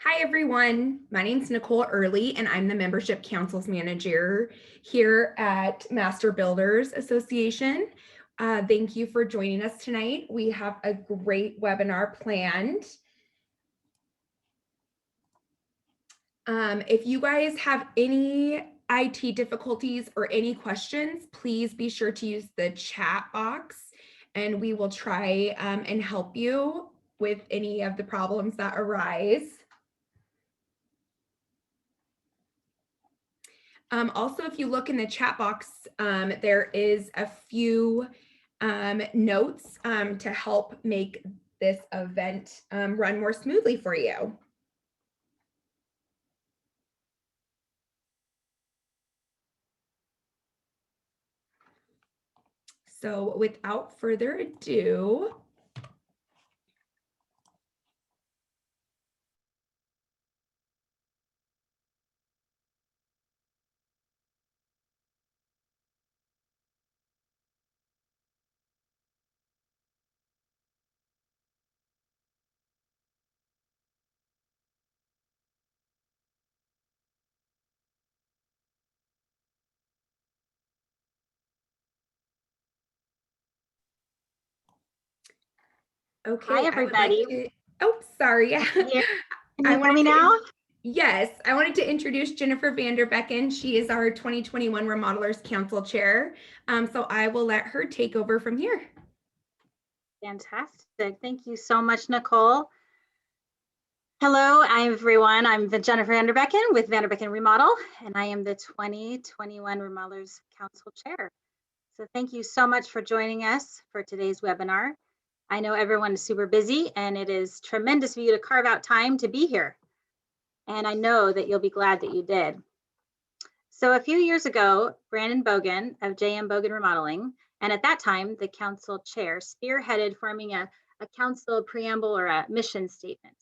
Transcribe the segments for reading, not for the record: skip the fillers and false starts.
Hi, everyone. My name's Nicole Early, and I'm the Membership Councils Manager here at Master Builders Association. Thank you for joining us tonight. We have a great webinar planned. If you guys have any IT difficulties or any questions, please be sure to use the chat box, and we will try and help you with any of the problems that arise. Also, if you look in the chat box, there is a few notes to help make this event run more smoothly for you. So without further ado, okay. Hi, everybody. Sorry. Can you hear me now? Yes, I wanted to introduce Jennifer Vanderbecken. She is our 2021 Remodelers Council Chair. So I will let her take over from here. Fantastic. Thank you so much, Nicole. Hello, everyone. I'm Jennifer Vanderbecken with Vanderbecken Remodel, and I am the 2021 Remodelers Council Chair. So thank you so much for joining us for today's webinar. I know everyone is super busy, and it is tremendous of you to carve out time to be here. And I know that you'll be glad that you did. So a few years ago, Brandon Bogan of JM Bogan Remodeling, and at that time, the council chair spearheaded forming a council preamble or a mission statement.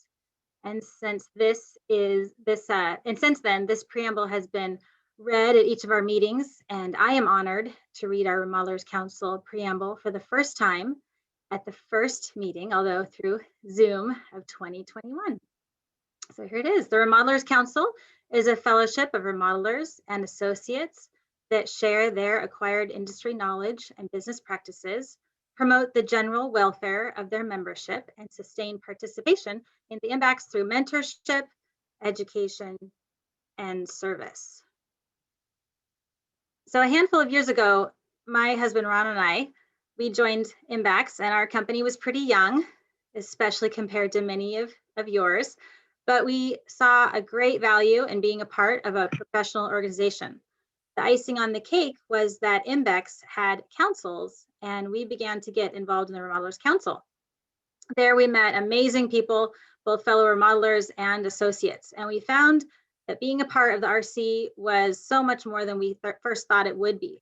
And since then, this preamble has been read at each of our meetings, and I am honored to read our Remodelers Council preamble for the first time at the first meeting, although through Zoom of 2021. So here it is. The Remodelers Council is a fellowship of remodelers and associates that share their acquired industry knowledge and business practices, promote the general welfare of their membership, and sustain participation in the impacts through mentorship, education, and service. So a handful of years ago, my husband Ron and I, we joined IMBAX, and our company was pretty young, especially compared to many of yours. But we saw a great value in being a part of a professional organization. The icing on the cake was that IMBEX had councils, and we began to get involved in the Remodelers Council. There we met amazing people, both fellow remodelers and associates, and we found that being a part of the RC was so much more than we first thought it would be.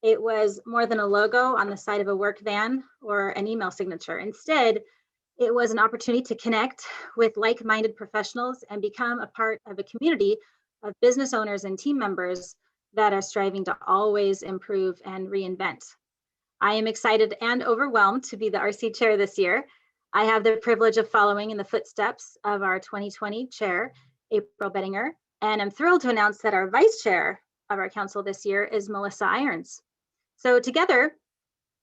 It was more than a logo on the side of a work van or an email signature. Instead, it was an opportunity to connect with like-minded professionals and become a part of a community of business owners and team members that are striving to always improve and reinvent. I am excited and overwhelmed to be the RC chair this year. I have the privilege of following in the footsteps of our 2020 chair, April Bettinger, and I'm thrilled to announce that our vice chair of our council this year is Melissa Irons. So together,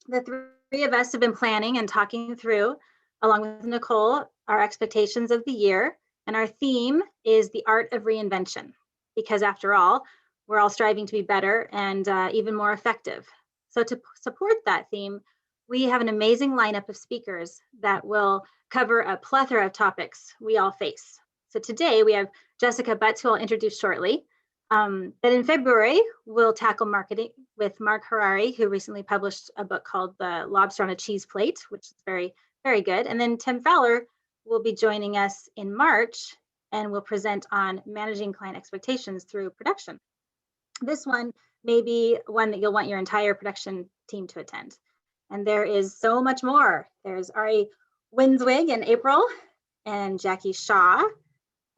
the three of us have been planning and talking through, along with Nicole, our expectations of the year, and our theme is the art of reinvention, because after all, we're all striving to be better and even more effective. So to support that theme, we have an amazing lineup of speakers that will cover a plethora of topics we all face. So today we have Jessica Butts, who I'll introduce shortly. Then in February, we'll tackle marketing with Mark Harari, who recently published a book called The Lobster on a Cheese Plate, which is very, very good. And then Tim Fowler will be joining us in March and will present on managing client expectations through production. This one may be one that you'll want your entire production team to attend. And there is so much more. There's Ari Winswig in April and Jackie Shaw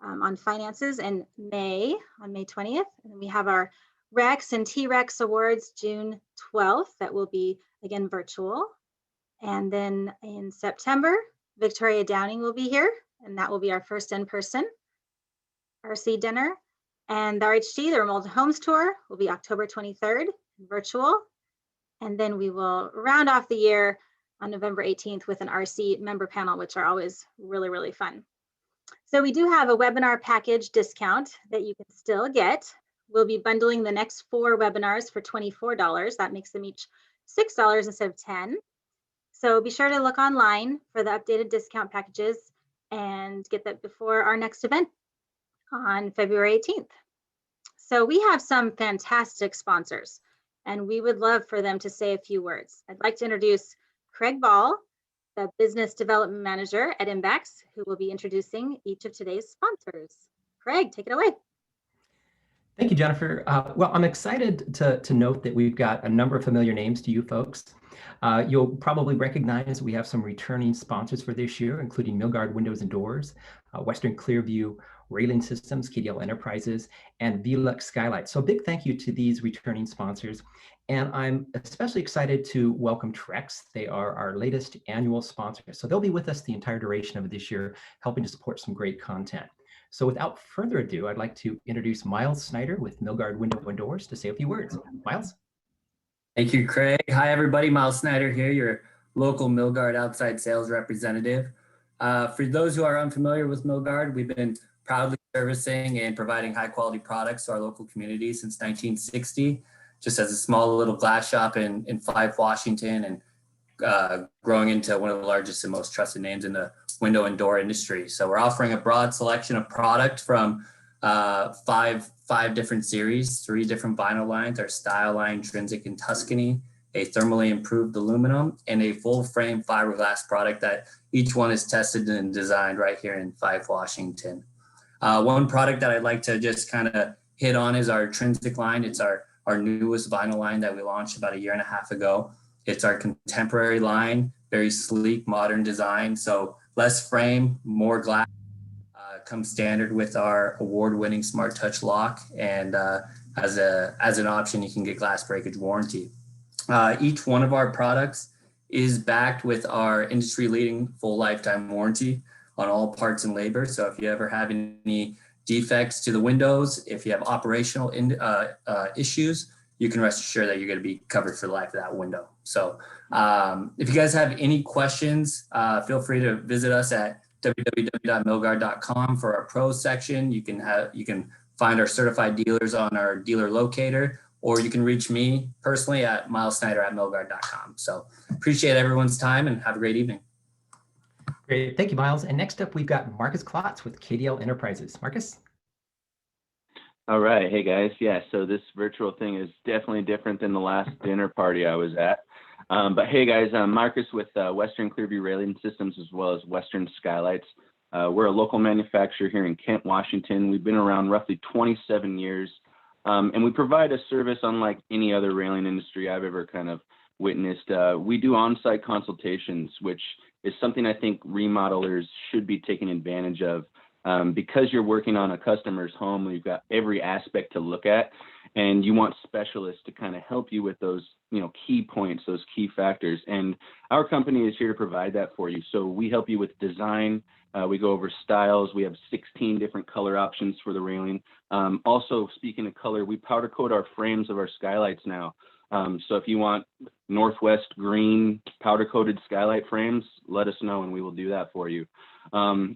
on finances in May, on May 20th. And we have our Rex and T-Rex Awards June 12th that will be, again, virtual. And then in September, Victoria Downing will be here, and that will be our first in-person. RC dinner. And the RHT, the Remodeled Homes Tour, will be October 23rd, virtual. And then we will round off the year on November 18th with an RC member panel, which are always really, really fun. So we do have a webinar package discount that you can still get. We'll be bundling the next 4 webinars for $24. That makes them each $6 instead of $10. So be sure to look online for the updated discount packages and get that before our next event on February 18th. So we have some fantastic sponsors, and we would love for them to say a few words. I'd like to introduce Craig Ball, the Business Development Manager at Imbax, who will be introducing each of today's sponsors. Craig, take it away. Thank you, Jennifer. Well, I'm excited to note that we've got a number of familiar names to you folks. You'll probably recognize we have some returning sponsors for this year, including Milgard Windows and Doors, Western Clearview Railing Systems, KDL Enterprises, and Velux Skylight. So a big thank you to these returning sponsors. And I'm especially excited to welcome Trex. They are our latest annual sponsor. So they'll be with us the entire duration of this year, helping to support some great content. So without further ado, I'd like to introduce Miles Snyder with Milgard Window and Doors to say a few words. Miles? Thank you, Craig. Hi, everybody. Miles Snyder here, your local Milgard outside sales representative. For those who are unfamiliar with Milgard, we've been proudly servicing and providing high quality products to our local community since 1960, just as a small little glass shop in Fife, Washington, and growing into one of the largest and most trusted names in the window and door industry. So we're offering a broad selection of product from five different series, 3 different vinyl lines, our Style line, Intrinsic, and Tuscany, a thermally improved aluminum, and a full frame fiberglass product that each one is tested and designed right here in Fife, Washington. One product that I'd like to just kind of hit on is our Intrinsic line. It's our newest vinyl line that we launched about 1.5 years ago. It's our contemporary line, very sleek, modern design. So less frame, more glass. Comes standard with our award-winning Smart Touch lock, and as an option, you can get glass breakage warranty. Each one of our products is backed with our industry-leading full lifetime warranty on all parts and labor. So if you ever have any defects to the windows, if you have operational issues, you can rest assured that you're going to be covered for the life of that window. So if you guys have any questions, feel free to visit us at www.milgard.com for our pros section. You can find our certified dealers on our dealer locator, or you can reach me personally at milesnyder@milgard.com. So appreciate everyone's time and have a great evening. Great, thank you, Miles. And next up, we've got Marcus Klotz with KDL Enterprises. Marcus? All right, hey guys. Yeah, so this virtual thing is definitely different than the last dinner party I was at. But hey guys, I'm Marcus with Western Clearview Railing Systems as well as Western Skylights. We're a local manufacturer here in Kent, Washington. We've been around roughly 27 years, and we provide a service unlike any other railing industry I've ever kind of witnessed. We do on-site consultations, which is something I think remodelers should be taking advantage of. Because you're working on a customer's home, you've got every aspect to look at, and you want specialists to kind of help you with those, key points, those key factors. And our company is here to provide that for you. So we help you with design. We go over styles. We have 16 different color options for the railing. Also, speaking of color, we powder coat our frames of our skylights now. So if you want Northwest green powder coated skylight frames, let us know and we will do that for you.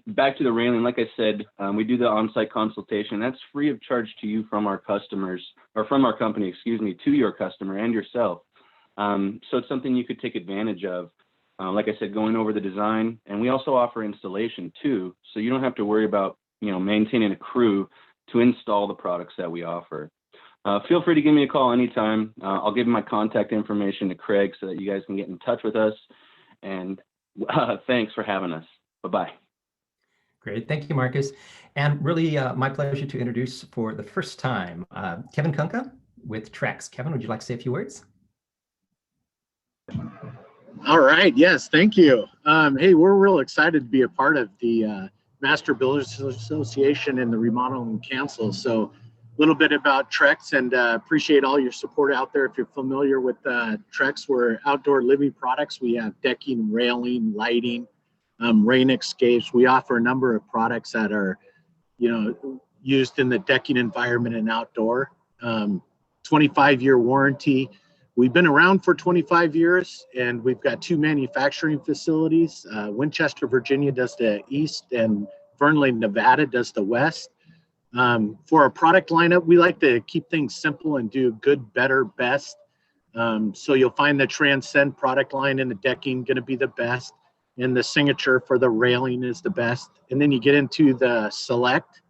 Back to the railing, like I said, we do the on-site consultation. That's free of charge to you from our customers, or from our company, excuse me, to your customer and yourself. So it's something you could take advantage of. Like I said, going over the design, and we also offer installation too. So you don't have to worry about, maintaining a crew to install the products that we offer. Feel free to give me a call anytime. I'll give my contact information to Craig so that you guys can get in touch with us. And thanks for having us. Bye-bye. Great, thank you, Marcus. And really my pleasure to introduce for the first time, Kevin Kunka with Trex. Kevin, would you like to say a few words? All right, yes, thank you. Hey, we're real excited to be a part of the Master Builders Association and the Remodeling Council. So a little bit about Trex, and appreciate all your support out there. If you're familiar with Trex, we're outdoor living products. We have decking, railing, lighting, rain escapes. We offer a number of products that are, used in the decking environment and outdoor. 25-year warranty. We've been around for 25 years, and we've got 2 manufacturing facilities. Winchester, Virginia does the east, and Fernley, Nevada does the west. For our product lineup, we like to keep things simple and do good, better, best. So you'll find the Transcend product line in the decking going to be the best, and the Signature for the railing is the best. And then you get into the Select,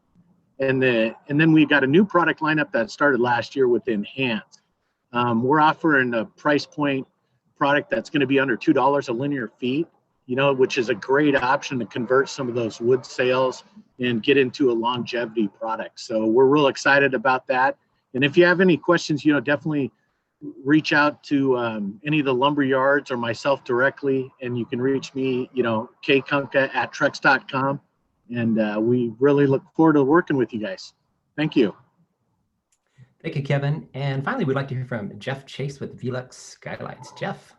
and then we got a new product lineup that started last year with Enhance. We're offering a price point product that's going to be under $2 a linear feet, which is a great option to convert some of those wood sales and get into a longevity product. So we're real excited about that. And if you have any questions, definitely reach out to any of the lumber yards or myself directly, and you can reach me, kkunka@trex.com. And we really look forward to working with you guys. Thank you. Thank you, Kevin. And finally, we'd like to hear from Jeff Chase with Velux Skylights. Jeff.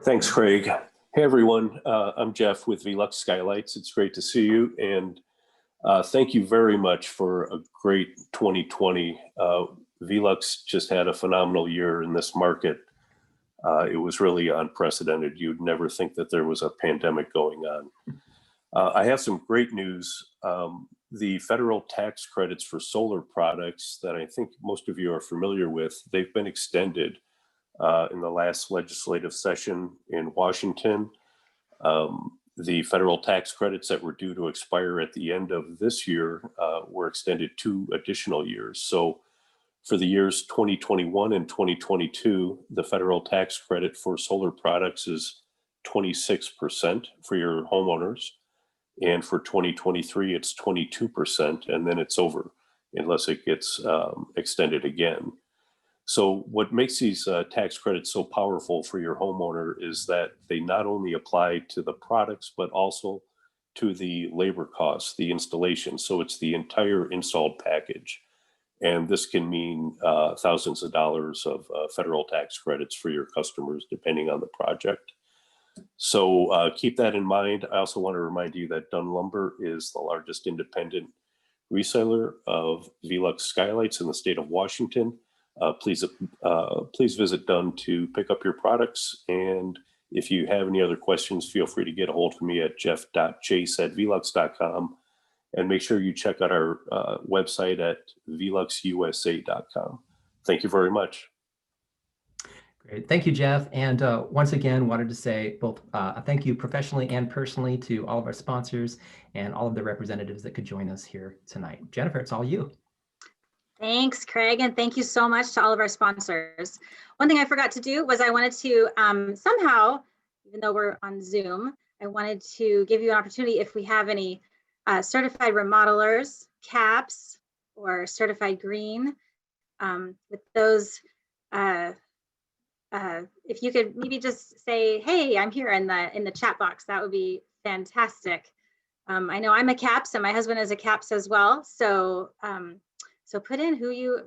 Thanks, Craig. Hey, everyone. I'm Jeff with Velux Skylights. It's great to see you. And thank you very much for a great 2020. Velux just had a phenomenal year in this market. It was really unprecedented. You'd never think that there was a pandemic going on. I have some great news. The federal tax credits for solar products that I think most of you are familiar with, they've been extended in the last legislative session in Washington. The federal tax credits that were due to expire at the end of this year were extended 2 additional years. So for the years 2021 and 2022, the federal tax credit for solar products is 26% for your homeowners. And for 2023, it's 22%, and then it's over unless it gets extended again. So what makes these tax credits so powerful for your homeowner is that they not only apply to the products, but also to the labor costs, the installation. So it's the entire installed package. And this can mean thousands of dollars of federal tax credits for your customers, depending on the project. So keep that in mind. I also want to remind you that Dunn Lumber is the largest independent reseller of Velux Skylights in the state of Washington. Please visit Dunn to pick up your products. And if you have any other questions, feel free to get a hold of me at jeff.chase@velux.com. And make sure you check out our website at veluxusa.com. Thank you very much. Great. Thank you, Jeff. And once again, wanted to say both thank you professionally and personally to all of our sponsors and all of the representatives that could join us here tonight. Jennifer, it's all you. Thanks, Craig, and thank you so much to all of our sponsors. One thing I forgot to do was I wanted to somehow, even though we're on Zoom, I wanted to give you an opportunity if we have any certified remodelers, caps, or certified green. With those, if you could maybe just say, "Hey, I'm here" in the chat box, that would be fantastic. I know I'm a caps, and my husband is a caps as well. So so put in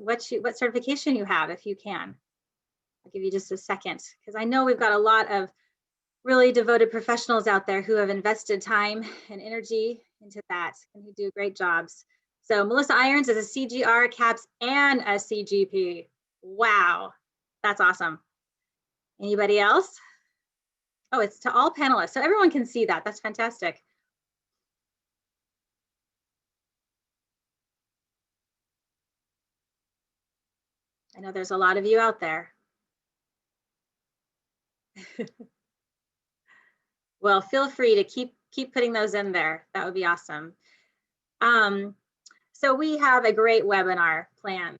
what certification you have if you can. I'll give you just a second because I know we've got a lot of really devoted professionals out there who have invested time and energy into that and who do great jobs. So Melissa Irons is a CGR, caps, and a CGP. Wow, that's awesome. Anybody else? Oh, it's to all panelists, so everyone can see that. That's fantastic. I know there's a lot of you out there. Well, feel free to keep putting those in there. That would be awesome. So we have a great webinar planned.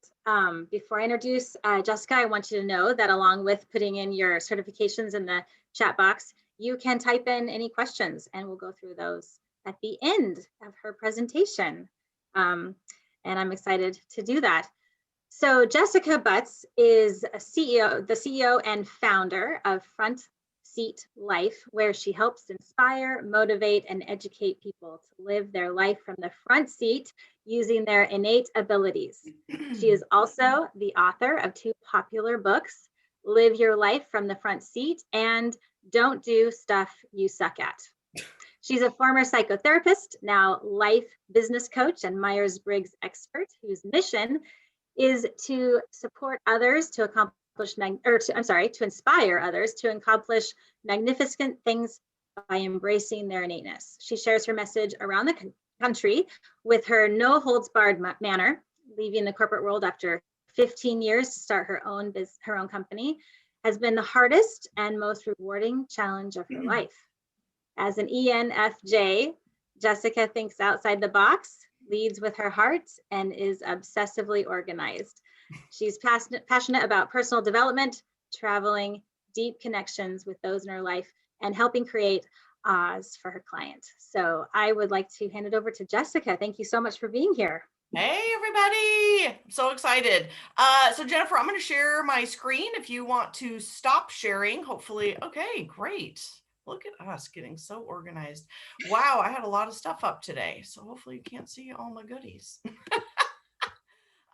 Before I introduce Jessica, I want you to know that along with putting in your certifications in the chat box, you can type in any questions and we'll go through those at the end of her presentation. And I'm excited to do that. So Jessica Butts is the CEO and founder of Front Seat Life, where she helps inspire, motivate, and educate people to live their life from the front seat using their innate abilities. She is also the author of 2 popular books, Live Your Life from the Front Seat and Don't Do Stuff You Suck At. She's a former psychotherapist, now life business coach and Myers-Briggs expert, whose mission is to support others to accomplish, to inspire others to accomplish magnificent things by embracing their innateness. She shares her message around the country with her no holds barred manner, leaving the corporate world after 15 years to start her own company, has been the hardest and most rewarding challenge of her life. As an ENFJ, Jessica thinks outside the box, leads with her heart, and is obsessively organized. She's passionate about personal development, traveling, deep connections with those in her life, and helping create Oz for her client. So I would like to hand it over to Jessica. Thank you so much for being here. Hey, everybody. I'm so excited. So Jennifer, I'm going to share my screen if you want to stop sharing. Hopefully. Okay, great. Look at us getting so organized. Wow, I had a lot of stuff up today. So hopefully you can't see all my goodies.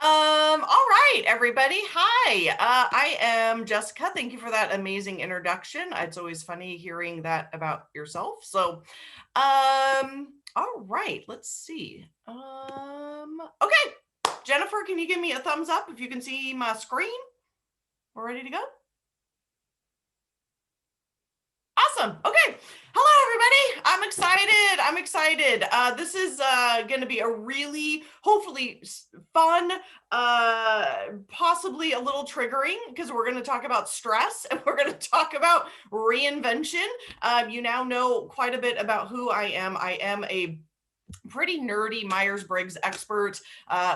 All right, everybody. Hi, I am Jessica. Thank you for that amazing introduction. It's always funny hearing that about yourself. So, all right, let's see. Okay, Jennifer, can you give me a thumbs up if you can see my screen? We're ready to go. Awesome. Okay. Hello, everybody. I'm excited. This is going to be a really, hopefully fun, possibly a little triggering, because we're going to talk about stress and we're going to talk about reinvention. You now know quite a bit about who I am. I am a pretty nerdy Myers-Briggs expert,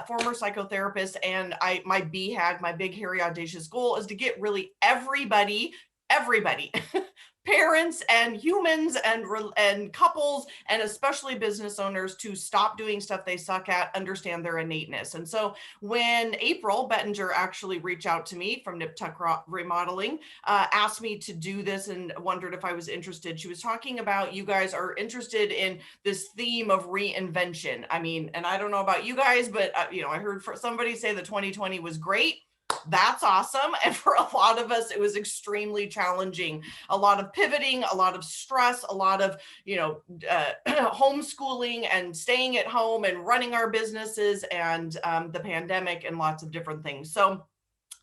former psychotherapist, and my BHAG, my big, hairy, audacious goal is to get really everybody, parents and humans and couples, and especially business owners, to stop doing stuff they suck at, understand their innateness. And so when April Bettinger actually reached out to me from Nip Tuck Remodeling, asked me to do this and wondered if I was interested, she was talking about, you guys are interested in this theme of reinvention. I mean, and I don't know about you guys, but I heard somebody say that 2020 was great. That's awesome. And for a lot of us, it was extremely challenging. A lot of pivoting, a lot of stress, a lot of, homeschooling and staying at home and running our businesses, and the pandemic and lots of different things. So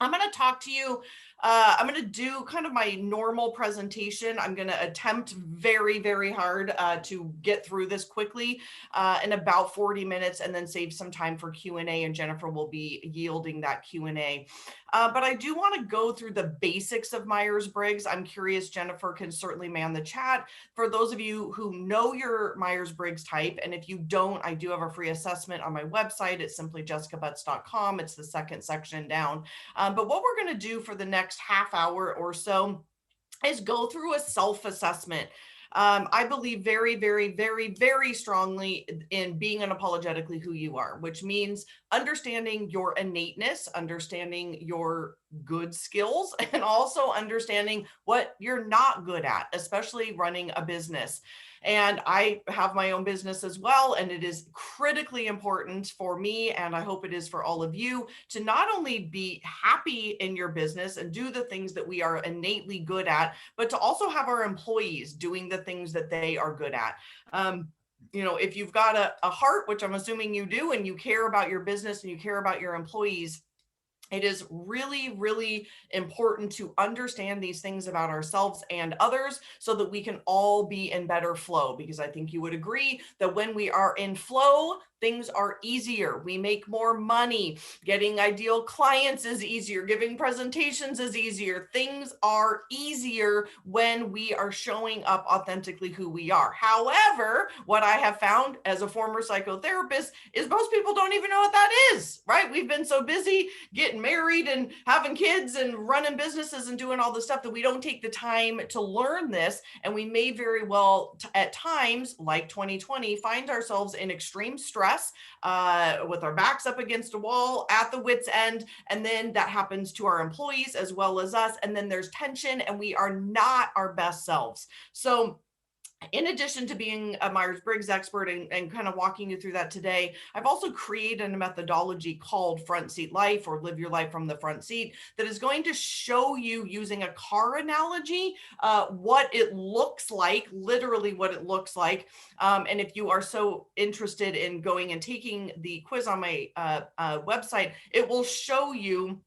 I'm going to talk to you. I'm going to do kind of my normal presentation. I'm going to attempt very, very hard to get through this quickly in about 40 minutes, and then save some time for Q&A, and Jennifer will be yielding that Q&A. But I do want to go through the basics of Myers-Briggs. I'm curious, Jennifer can certainly man the chat. For those of you who know your Myers-Briggs type, and if you don't, I do have a free assessment on my website. It's simplyjessicabutts.com. It's the second section down. But what we're going to do for the next half hour or so is go through a self-assessment. I believe very, very, very, very strongly in being unapologetically who you are, which means understanding your innateness, understanding your good skills, and also understanding what you're not good at, especially running a business. And I have my own business as well, and it is critically important for me, and I hope it is for all of you, to not only be happy in your business and do the things that we are innately good at, but to also have our employees doing the things that they are good at. If you've got a heart, which I'm assuming you do, and you care about your business and you care about your employees, it is really, really important to understand these things about ourselves and others so that we can all be in better flow, because I think you would agree that when we are in flow, things are easier. We make more money. Getting ideal clients is easier. Giving presentations is easier. Things are easier when we are showing up authentically who we are. However, what I have found as a former psychotherapist is most people don't even know what that is, right? We've been so busy getting married and having kids and running businesses and doing all the stuff that we don't take the time to learn this. And we may very well, at times, like 2020, find ourselves in extreme stress, with our backs up against a wall at the wit's end. And then that happens to our employees as well as us. And then there's tension and we are not our best selves. So in addition to being a Myers-Briggs expert and kind of walking you through that today, I've also created a methodology called Front Seat Life, or Live Your Life from the Front Seat, that is going to show you, using a car analogy, what it looks like, literally what it looks like. And if you are so interested in going and taking the quiz on my website, it will show you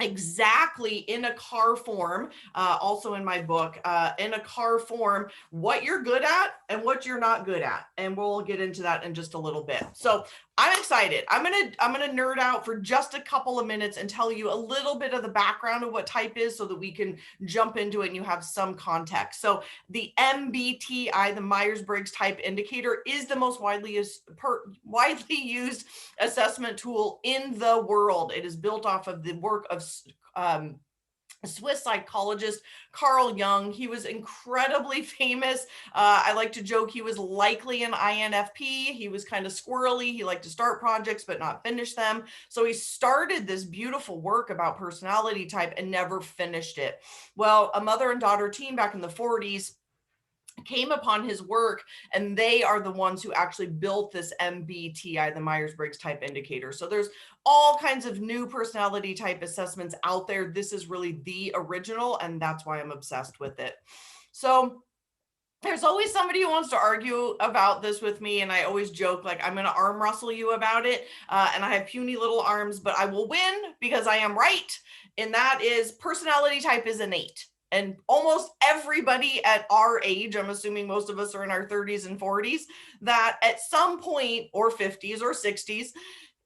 exactly in a car form, also in my book, in a car form, what you're good at and what you're not good at. And we'll get into that in just a little bit. So I'm excited. I'm gonna nerd out for just a couple of minutes and tell you a little bit of the background of what type is, so that we can jump into it and you have some context. So the MBTI, the Myers-Briggs Type Indicator, is the most widely used assessment tool in the world. It is built off of the work of Swiss psychologist Carl Jung. He was incredibly famous. I like to joke he was likely an INFP. He was kind of squirrely. He liked to start projects but not finish them. So he started this beautiful work about personality type and never finished it. Well, a mother and daughter team back in the 40s came upon his work, and they are the ones who actually built this MBTI, the Myers-Briggs Type Indicator. So there's all kinds of new personality type assessments out there. This is really the original, and that's why I'm obsessed with it. So there's always somebody who wants to argue about this with me, and I always joke, like, I'm going to arm wrestle you about it, and I have puny little arms, but I will win because I am right, and that is personality type is innate. And almost everybody at our age, I'm assuming most of us are in our 30s and 40s, that at some point, or 50s or 60s,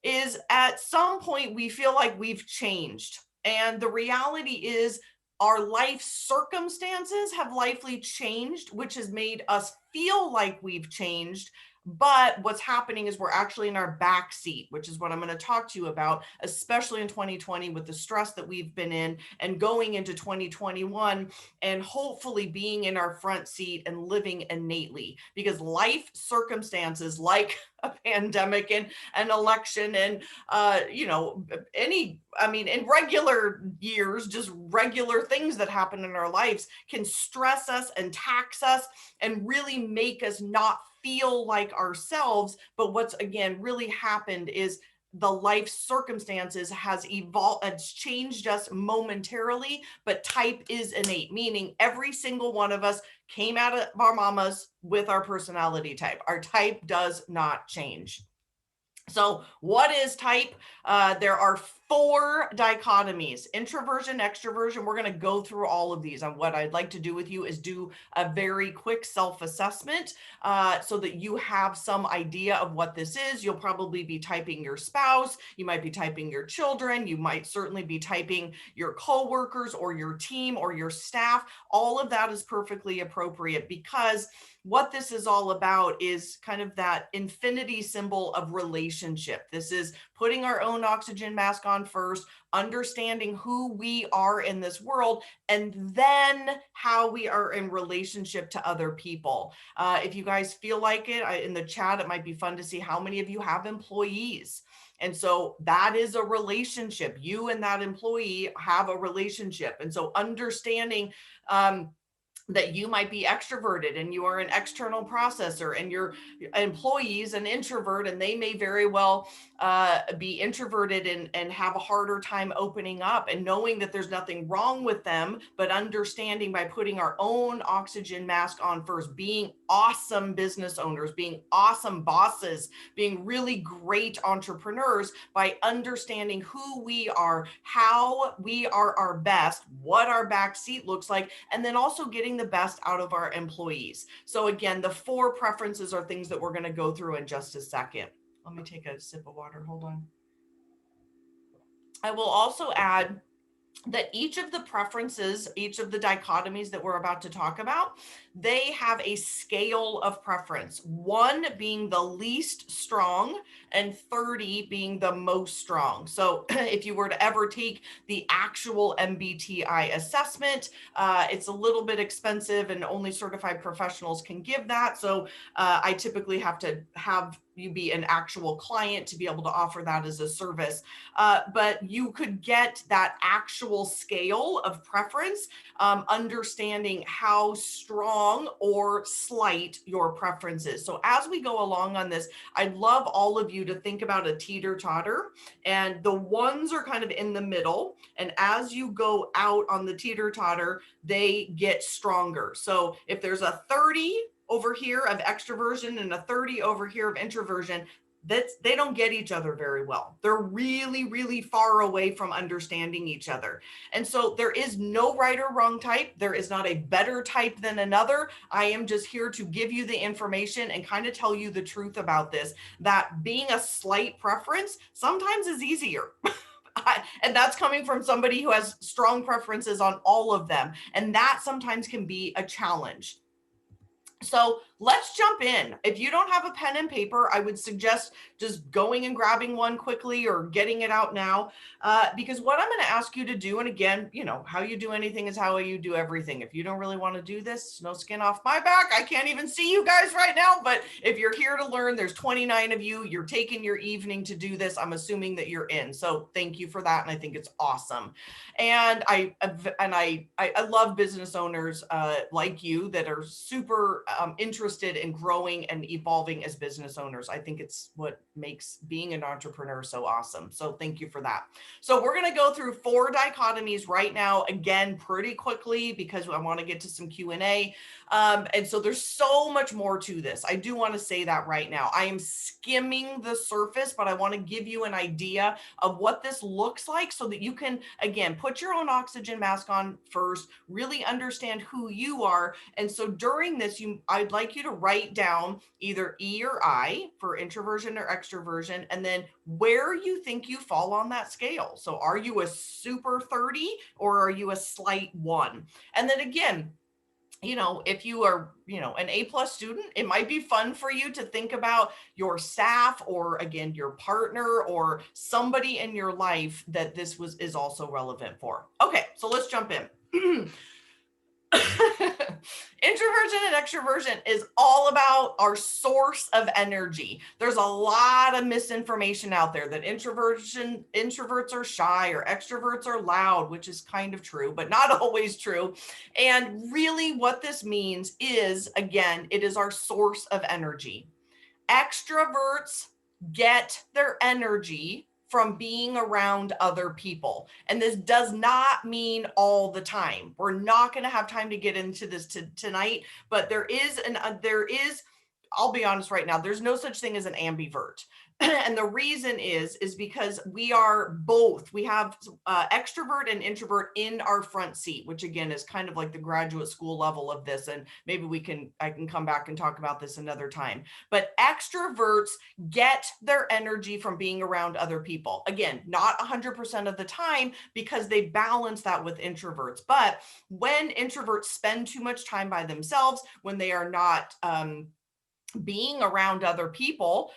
is at some point we feel like we've changed. And the reality is our life circumstances have likely changed, which has made us feel like we've changed. But what's happening is we're actually in our back seat, which is what I'm going to talk to you about, especially in 2020 with the stress that we've been in, and going into 2021 and hopefully being in our front seat and living innately, because life circumstances like a pandemic and an election and, in regular years, just regular things that happen in our lives can stress us and tax us and really make us not feel like ourselves. But what's again really happened is the life circumstances has evolved, it's changed us momentarily, but type is innate, meaning every single one of us came out of our mamas with our personality type. Our type does not change. So what is type? There are 4 dichotomies: introversion, extroversion. We're going to go through all of these. And what I'd like to do with you is do a very quick self-assessment so that you have some idea of what this is. You'll probably be typing your spouse. You might be typing your children. You might certainly be typing your coworkers or your team or your staff. All of that is perfectly appropriate, because what this is all about is kind of that infinity symbol of relationship. This is putting our own oxygen mask on first, understanding who we are in this world, and then how we are in relationship to other people. If you guys feel like it, in the chat, it might be fun to see how many of you have employees. And so that is a relationship. You and that employee have a relationship. And so understanding that you might be extroverted and you are an external processor, and your employee is an introvert, and they may very well be introverted and have a harder time opening up, and knowing that there's nothing wrong with them, but understanding by putting our own oxygen mask on first, being awesome business owners, being awesome bosses, being really great entrepreneurs, by understanding who we are, how we are our best, what our back seat looks like, and then also getting the best out of our employees. So again, the 4 preferences are things that we're going to go through in just a second. Let me take a sip of water. Hold on. I will also add that each of the preferences, each of the dichotomies that we're about to talk about, they have a scale of preference, 1 being the least strong and 30 being the most strong. So if you were to ever take the actual MBTI assessment, it's a little bit expensive and only certified professionals can give that. So I typically have to have you be an actual client to be able to offer that as a service. But you could get that actual scale of preference, understanding how strong or slight your preference is. So as we go along on this, I'd love all of you to think about a teeter-totter, and the ones are kind of in the middle. And as you go out on the teeter-totter, they get stronger. So if there's a 30 over here of extroversion and a 30 over here of introversion, they don't get each other very well. They're really, really far away from understanding each other. And so there is no right or wrong type. There is not a better type than another. I am just here to give you the information and kind of tell you the truth about this, that being a slight preference sometimes is easier. And that's coming from somebody who has strong preferences on all of them. And that sometimes can be a challenge. So let's jump in. If you don't have a pen and paper, I would suggest just going and grabbing one quickly or getting it out now, because what I'm going to ask you to do, and again, you know, how you do anything is how you do everything. If you don't really want to do this, no skin off my back. I can't even see you guys right now, but if you're here to learn, there's 29 of you, you're taking your evening to do this. I'm assuming that you're in. So thank you for that. And I think it's awesome. And I love business owners like you that are super interested in growing and evolving as business owners. I think it's what makes being an entrepreneur so awesome. So thank you for that. So we're going to go through 4 dichotomies right now, again, pretty quickly, because I want to get to some Q&A. And so there's so much more to this. I do want to say that right now. I am skimming the surface, but I want to give you an idea of what this looks like so that you can, again, put your own oxygen mask on first, really understand who you are. And so during this, I'd like you to write down either E or I for introversion or extroversion, and then where you think you fall on that scale. So are you a super 30 or are you a slight 1? And then again, you know, if you are, you know, an A+ student, it might be fun for you to think about your staff or, again, your partner or somebody in your life that this is also relevant for. Okay, so let's jump in. Introversion and extroversion is all about our source of energy. There's a lot of misinformation out there that introverts are shy or extroverts are loud, which is kind of true, but not always true. And really what this means is, again, it is our source of energy. Extroverts get their energy from being around other people. And this does not mean all the time. We're not going to have time to get into this tonight, but there is, I'll be honest right now, there's no such thing as an ambivert. And the reason is because we are both. We have extrovert and introvert in our front seat, which again is kind of like the graduate school level of this. And maybe I can come back and talk about this another time. But extroverts get their energy from being around other people. Again, not 100% of the time, because they balance that with introverts. But when introverts spend too much time by themselves, when they are not being around other people.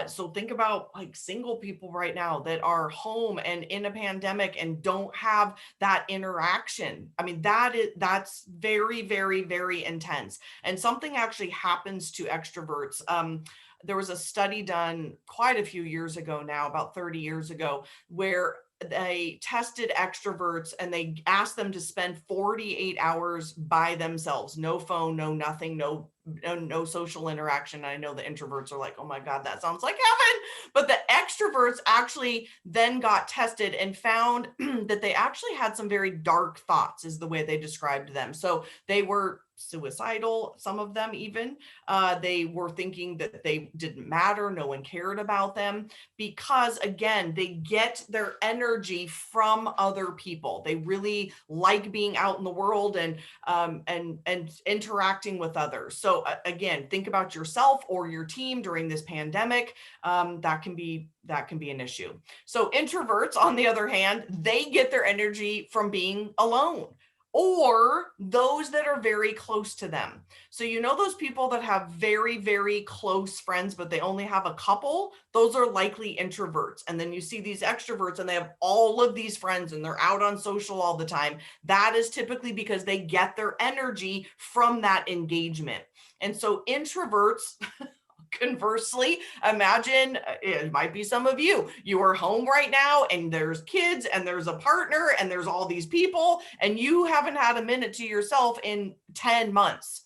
So think about like single people right now that are home and in a pandemic and don't have that interaction. I mean, that's very, very, very intense. And something actually happens to extroverts. There was a study done quite a few years ago now, about 30 years ago, where they tested extroverts and they asked them to spend 48 hours by themselves, no phone, no nothing, no social interaction. I know the introverts are like, oh my God, that sounds like heaven. But the extroverts actually then got tested and found that they actually had some very dark thoughts, is the way they described them. So they were suicidal, some of them even. They were thinking that they didn't matter, no one cared about them, because again, they get their energy from other people. They really like being out in the world and interacting with others. So again, think about yourself or your team during this pandemic. That can be an issue. So introverts, on the other hand, they get their energy from being alone, or those that are very close to them. So you know those people that have very, very close friends, but they only have a couple? Those are likely introverts. And then you see these extroverts and they have all of these friends and they're out on social all the time. That is typically because they get their energy from that engagement. And so introverts, Conversely, imagine it might be some of you are home right now and there's kids and there's a partner and there's all these people and you haven't had a minute to yourself in 10 months.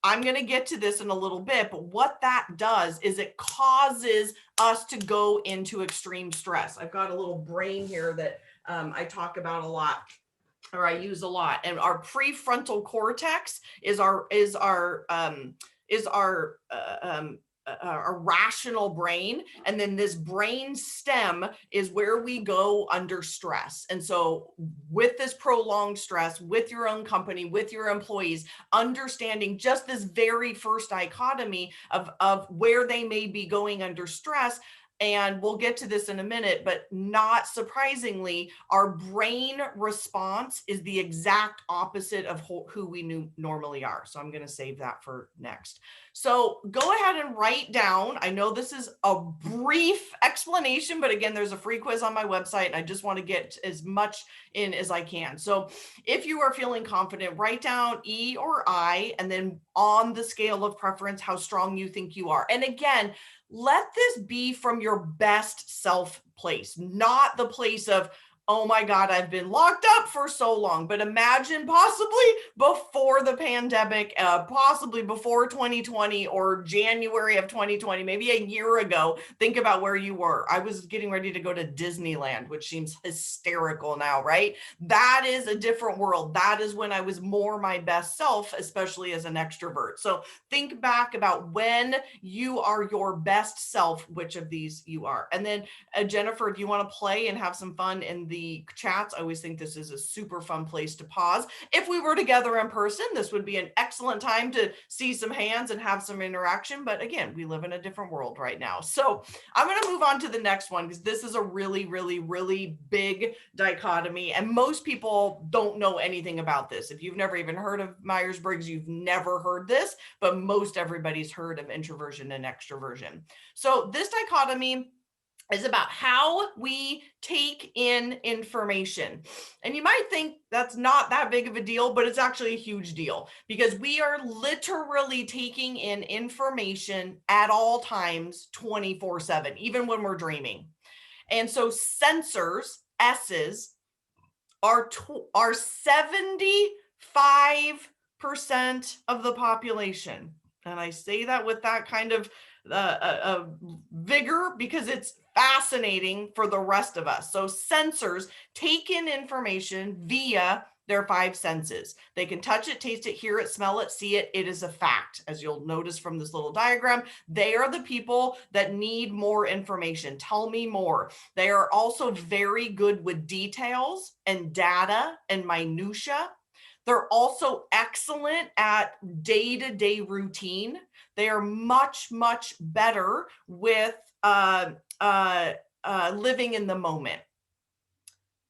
I'm going to get to this in a little bit, but what that does is it causes us to go into extreme stress. I've got a little brain here that I talk about a lot, or I use a lot, and our prefrontal cortex is our rational brain, and then this brain stem is where we go under stress. And so with this prolonged stress, with your own company, with your employees, understanding just this very first dichotomy of where they may be going under stress. And we'll get to this in a minute, but not surprisingly, our brain response is the exact opposite of who we normally are. So I'm going to save that for next. So go ahead and write down. I know this is a brief explanation, but again, there's a free quiz on my website and I just want to get as much in as I can. So if you are feeling confident, write down E or I, and then on the scale of preference, how strong you think you are. And again, let this be from your best self place, not the place of, oh my God, I've been locked up for so long. But imagine possibly before the pandemic, possibly before 2020 or January of 2020, maybe a year ago. Think about where you were. I was getting ready to go to Disneyland, which seems hysterical now, right? That is a different world. That is when I was more my best self, especially as an extrovert. So think back about when you are your best self, which of these you are. And then Jennifer, if you want to play and have some fun in the chats, I always think this is a super fun place to pause. If we were together in person, this would be an excellent time to see some hands and have some interaction. But again, we live in a different world right now. So I'm going to move on to the next one because this is a really, really, really big dichotomy. And most people don't know anything about this. If you've never even heard of Myers-Briggs, you've never heard this, but most everybody's heard of introversion and extroversion. So this dichotomy is about how we take in information. And you might think that's not that big of a deal, but it's actually a huge deal because we are literally taking in information at all times 24/7, even when we're dreaming. And so sensors, S's, are 75% of the population. And I say that with that kind of vigor because it's fascinating for the rest of us. So sensors take in information via their 5 senses. They can touch it, taste it, hear it, smell it, see it. It is a fact. As you'll notice from this little diagram, they are the people that need more information. Tell me more. They are also very good with details and data and minutia. They're also excellent at day-to-day routine. They are much, much better with living in the moment.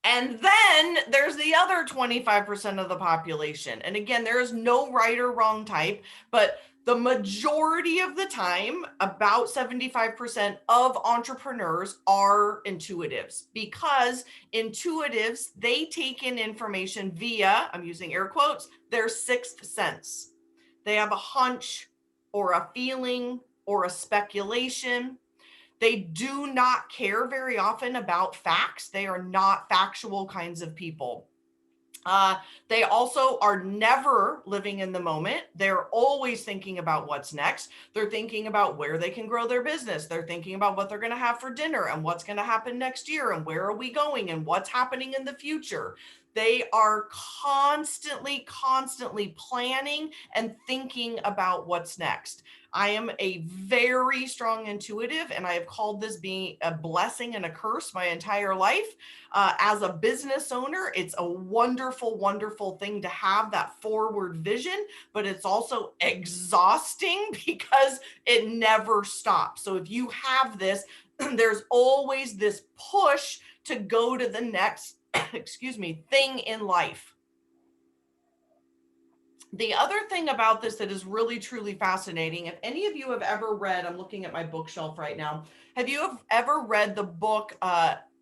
And then there's the other 25% of the population. And again, there is no right or wrong type, but the majority of the time, about 75% of entrepreneurs are intuitives because intuitives, they take in information via, I'm using air quotes, their 6th sense. They have a hunch or a feeling or a speculation. They do not care very often about facts. They are not factual kinds of people. They also are never living in the moment. They're always thinking about what's next. They're thinking about where they can grow their business. They're thinking about what they're going to have for dinner and what's going to happen next year and where are we going and what's happening in the future. They are constantly planning and thinking about what's next. I am a very strong intuitive, and I have called this being a blessing and a curse my entire life. As a business owner, it's a wonderful, wonderful thing to have that forward vision, but it's also exhausting because it never stops. So if you have this, there's always this push to go to the next thing in life. The other thing about this that is really, truly fascinating, if any of you have ever read, I'm looking at my bookshelf right now, have you ever read the book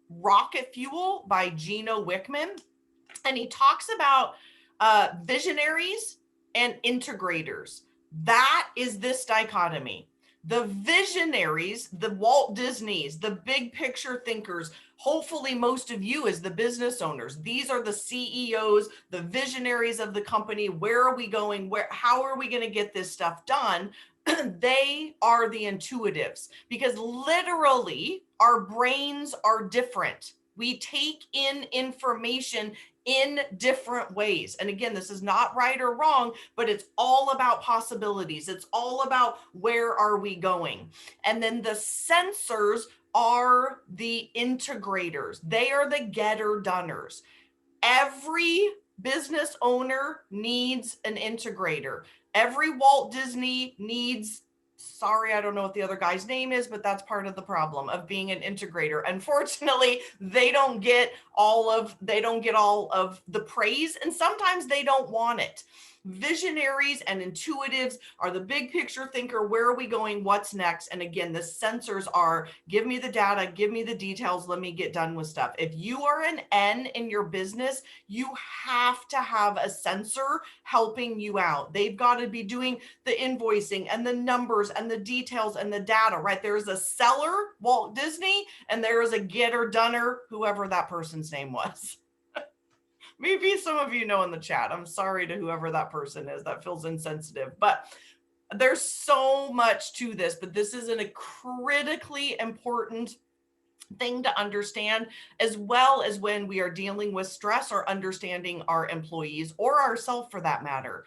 Rocket Fuel by Gino Wickman? And he talks about visionaries and integrators. That is this dichotomy. The visionaries, the Walt Disneys, the big picture thinkers, hopefully most of you as the business owners, these are the CEOs, the visionaries of the company. Where are we going? How are we going to get this stuff done? They are the intuitives, because literally our brains are different. We take in information in different ways. And again, this is not right or wrong, but it's all about possibilities. It's all about where are we going? And then the sensors are the integrators. They are the getter-doners. Every business owner needs an integrator. Every Walt Disney needs, sorry, I don't know what the other guy's name is, but that's part of the problem of being an integrator. Unfortunately, they don't get all of the praise, and sometimes they don't want it. Visionaries and intuitives are the big picture thinker. Where are we going? What's next? And again, the sensors are, give me the data, give me the details, let me get done with stuff. If you are an N in your business, you have to have a sensor helping you out. They've got to be doing the invoicing and the numbers and the details and the data, right? There's a seller, Walt Disney, and there is a getter-doner, whoever that person's name was. Maybe some of you know in the chat. I'm sorry to whoever that person is. That feels insensitive, but there's so much to this, but this is a critically important thing to understand, as well as when we are dealing with stress or understanding our employees or ourselves for that matter.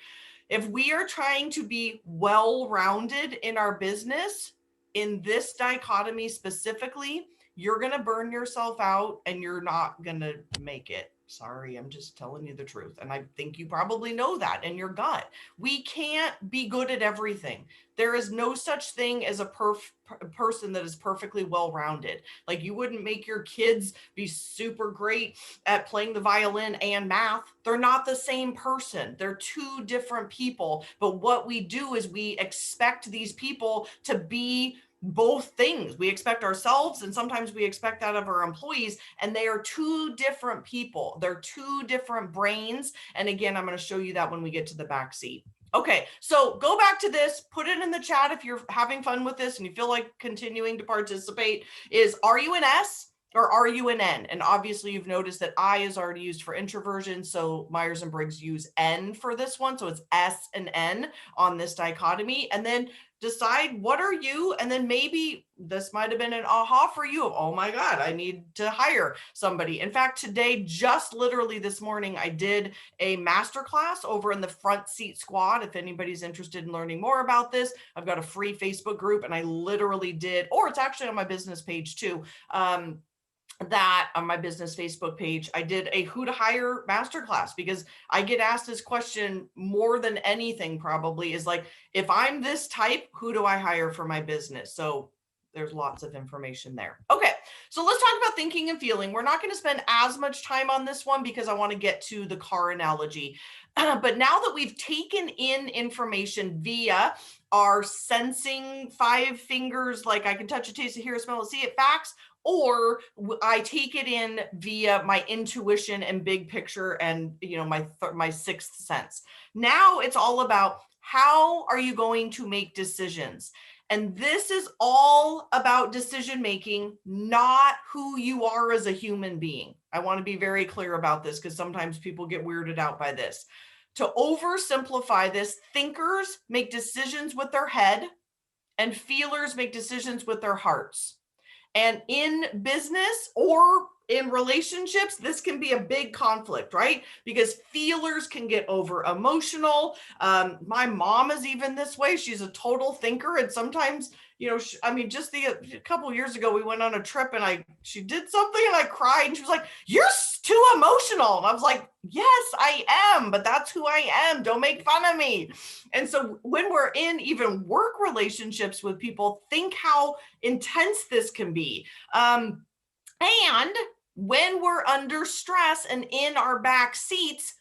If we are trying to be well-rounded in our business, in this dichotomy specifically, you're going to burn yourself out and you're not going to make it. Sorry, I'm just telling you the truth. And I think you probably know that in your gut. We can't be good at everything. There is no such thing as a person that is perfectly well-rounded. Like, you wouldn't make your kids be super great at playing the violin and math. They're not the same person. They're two different people. But what we do is we expect these people to be both things. We expect ourselves, and sometimes we expect that of our employees, and they are two different people. They're two different brains. And again, I'm going to show you that when we get to the back seat. Okay, so go back to this, put it in the chat if you're having fun with this and you feel like continuing to participate. Are you an S or are you an N? And obviously you've noticed that I is already used for introversion, so Myers-Briggs use N for this one. So it's S and N on this dichotomy. And then decide, what are you? And then maybe this might have been an aha for you. Oh my God, I need to hire somebody. In fact, today, just literally this morning, I did a masterclass over in the Front Seat Squad. If anybody's interested in learning more about this, I've got a free Facebook group, and I literally did, or it's actually on my business page too. That on my business Facebook page, I did a who to hire masterclass, because I get asked this question more than anything, probably, is like, if I'm this type, who do I hire for my business? So there's lots of information there. Okay, so let's talk about thinking and feeling. We're not going to spend as much time on this one because I want to get to the car analogy. But now that we've taken in information via our sensing 5 fingers, like I can touch it, taste it, hear it, smell it, see it, facts, or I take it in via my intuition and big picture and, you know, my sixth sense. Now it's all about, how are you going to make decisions? And this is all about decision making, not who you are as a human being. I want to be very clear about this, because sometimes people get weirded out by this. To oversimplify this, thinkers make decisions with their head and feelers make decisions with their hearts. And in business or in relationships, this can be a big conflict, right? Because feelers can get over emotional. My mom is even this way. She's a total thinker. And sometimes, you know, just a couple of years ago, we went on a trip and she did something and I cried, and she was like, "You're too emotional." And I was like, "Yes, I am, but that's who I am. Don't make fun of me." And so when we're in even work relationships with people, think how intense this can be. And when we're under stress and in our back seats,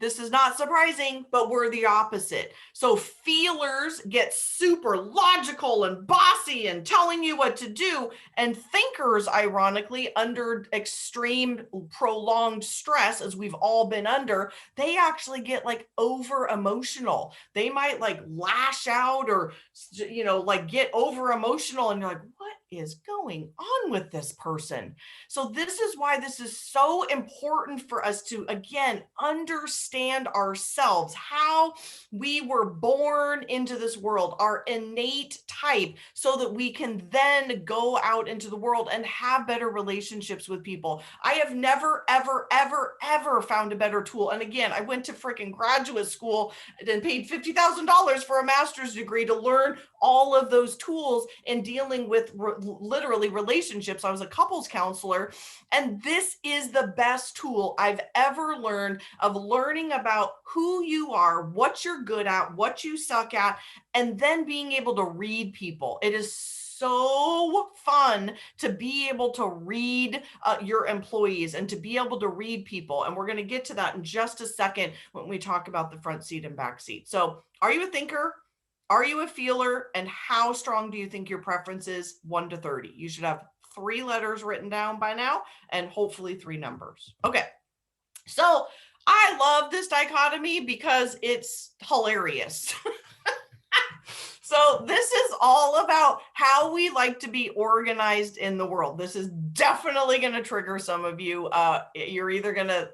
This is not surprising, but we're the opposite. So feelers get super logical and bossy and telling you what to do. And thinkers, ironically, under extreme prolonged stress, as we've all been under, they actually get like over emotional. They might like lash out or, like get over emotional, and you're like, what is going on with this person? So this is why this is so important for us to, again, understand ourselves, how we were born into this world, our innate type, so that we can then go out into the world and have better relationships with people. I have never, ever, ever, ever found a better tool. And again, I went to freaking graduate school and paid $50,000 for a master's degree to learn all of those tools in dealing with literally relationships. I was a couples counselor, and this is the best tool I've ever learned of learning about who you are, what you're good at, what you suck at, and then being able to read people. It is so fun to be able to read your employees and to be able to read people. And we're going to get to that in just a second when we talk about the front seat and back seat. So are you a thinker? Are you a feeler? And how strong do you think your preference is? 1 to 30. You should have 3 letters written down by now and hopefully 3 numbers. Okay. So I love this dichotomy because it's hilarious. So this is all about how we like to be organized in the world. This is definitely going to trigger some of you. You're either going to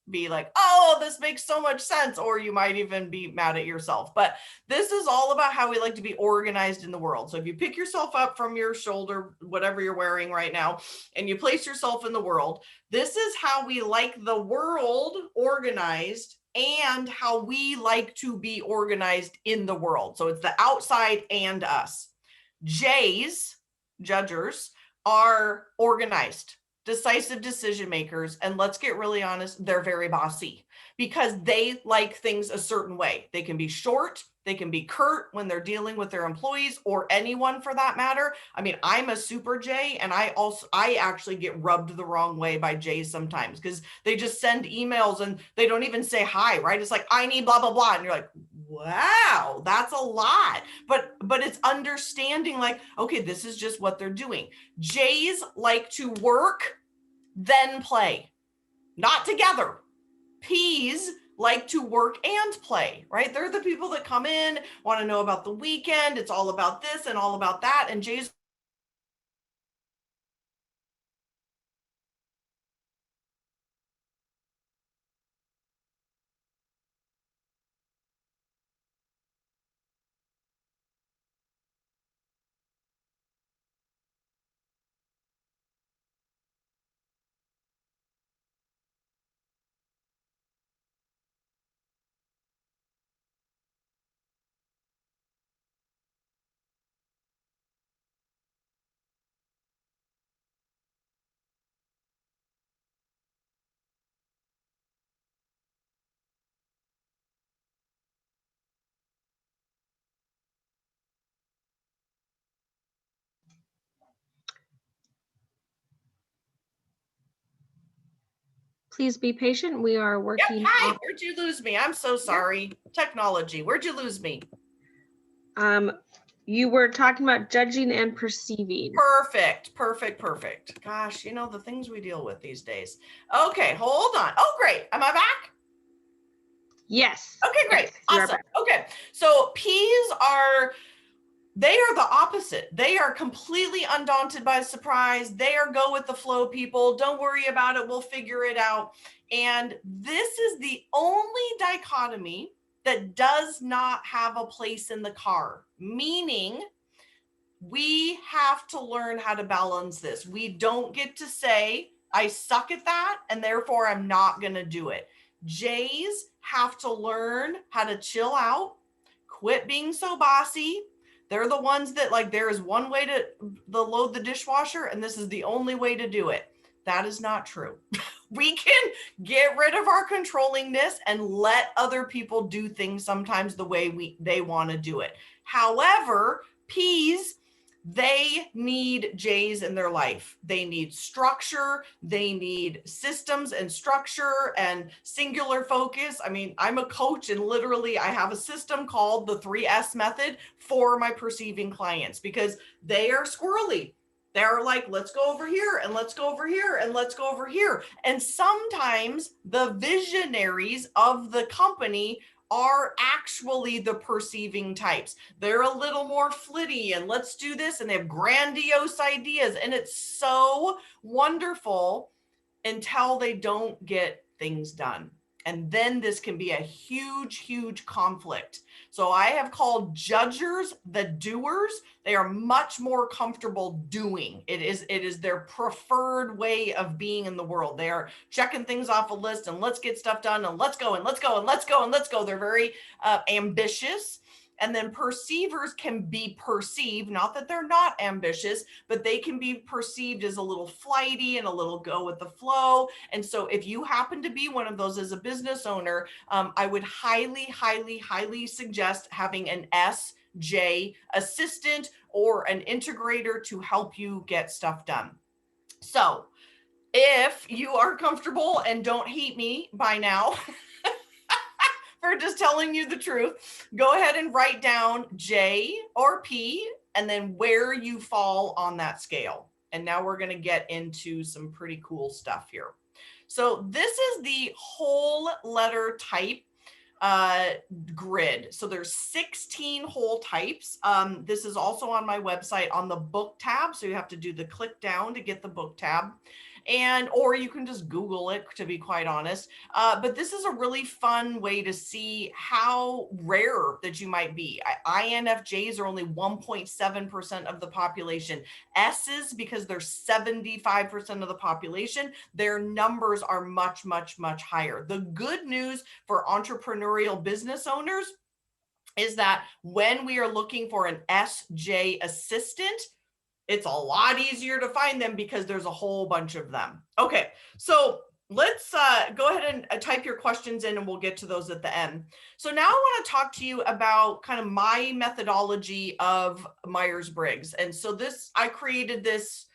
be like, oh, this makes so much sense, or you might even be mad at yourself. But this is all about how we like to be organized in the world. So if you pick yourself up from your shoulder, whatever you're wearing right now, and you place yourself in the world, this is how we like the world organized and how we like to be organized in the world. So it's the outside and us. J's, judgers, are organized, decisive decision makers, and let's get really honest, they're very bossy because they like things a certain way. They can be short, they can be curt when they're dealing with their employees or anyone for that matter. I mean, I'm a super J, and I actually get rubbed the wrong way by J's sometimes because they just send emails and they don't even say hi, right? It's like, I need blah, blah, blah. And you're like, wow, that's a lot. But it's understanding like, okay, this is just what they're doing. J's like to work, then play, not together. P's like to work and play, right? They're the people that come in, want to know about the weekend. It's all about this and all about that. And J's Please be patient. We are working. Hi, where'd you lose me? I'm so sorry. Technology, where'd you lose me? You were talking about judging and perceiving. Perfect. Gosh, the things we deal with these days. Okay, hold on. Oh, great. Am I back? Yes. Okay, great. Yes, awesome. Okay, so P's they are the opposite. They are completely undaunted by surprise. They are go with the flow people. Don't worry about it. We'll figure it out. And this is the only dichotomy that does not have a place in the car, meaning we have to learn how to balance this. We don't get to say, I suck at that, and therefore I'm not going to do it. J's have to learn how to chill out, quit being so bossy. They're the ones that there is one way to load the dishwasher, and this is the only way to do it. That is not true. We can get rid of our controllingness and let other people do things sometimes the way they want to do it. However, P's, They need J's in their life. They need structure. They need systems and structure and singular focus. I mean, I'm a coach and literally I have a system called the 3S method for my perceiving clients because they are squirrely. They're like, let's go over here and let's go over here and let's go over here. And sometimes the visionaries of the company are actually the perceiving types. They're a little more flitty and let's do this. And they have grandiose ideas. And it's so wonderful until they don't get things done. And then this can be a huge, huge conflict. So I have called judgers the doers. They are much more comfortable doing. It is their preferred way of being in the world. They are checking things off a list and let's get stuff done and let's go and let's go and let's go and let's go. They're very ambitious. And then perceivers can be perceived, not that they're not ambitious, but they can be perceived as a little flighty and a little go with the flow. And so if you happen to be one of those as a business owner, I would highly, highly, highly suggest having an SJ assistant or an integrator to help you get stuff done. So if you are comfortable and don't hate me by now, for just telling you the truth, go ahead and write down J or P and then where you fall on that scale. And now we're going to get into some pretty cool stuff here. So this is the whole letter type grid. So there's 16 whole types. This is also on my website on the book tab. So you have to do the click down to get the book tab. Or you can just Google it, to be quite honest. But this is a really fun way to see how rare that you might be. INFJs are only 1.7% of the population. S's, because they're 75% of the population, their numbers are much, much, much higher. The good news for entrepreneurial business owners is that when we are looking for an SJ assistant, it's a lot easier to find them because there's a whole bunch of them. Okay, so let's go ahead and type your questions in and we'll get to those at the end. So now I want to talk to you about kind of my methodology of Myers-Briggs. And so I created this,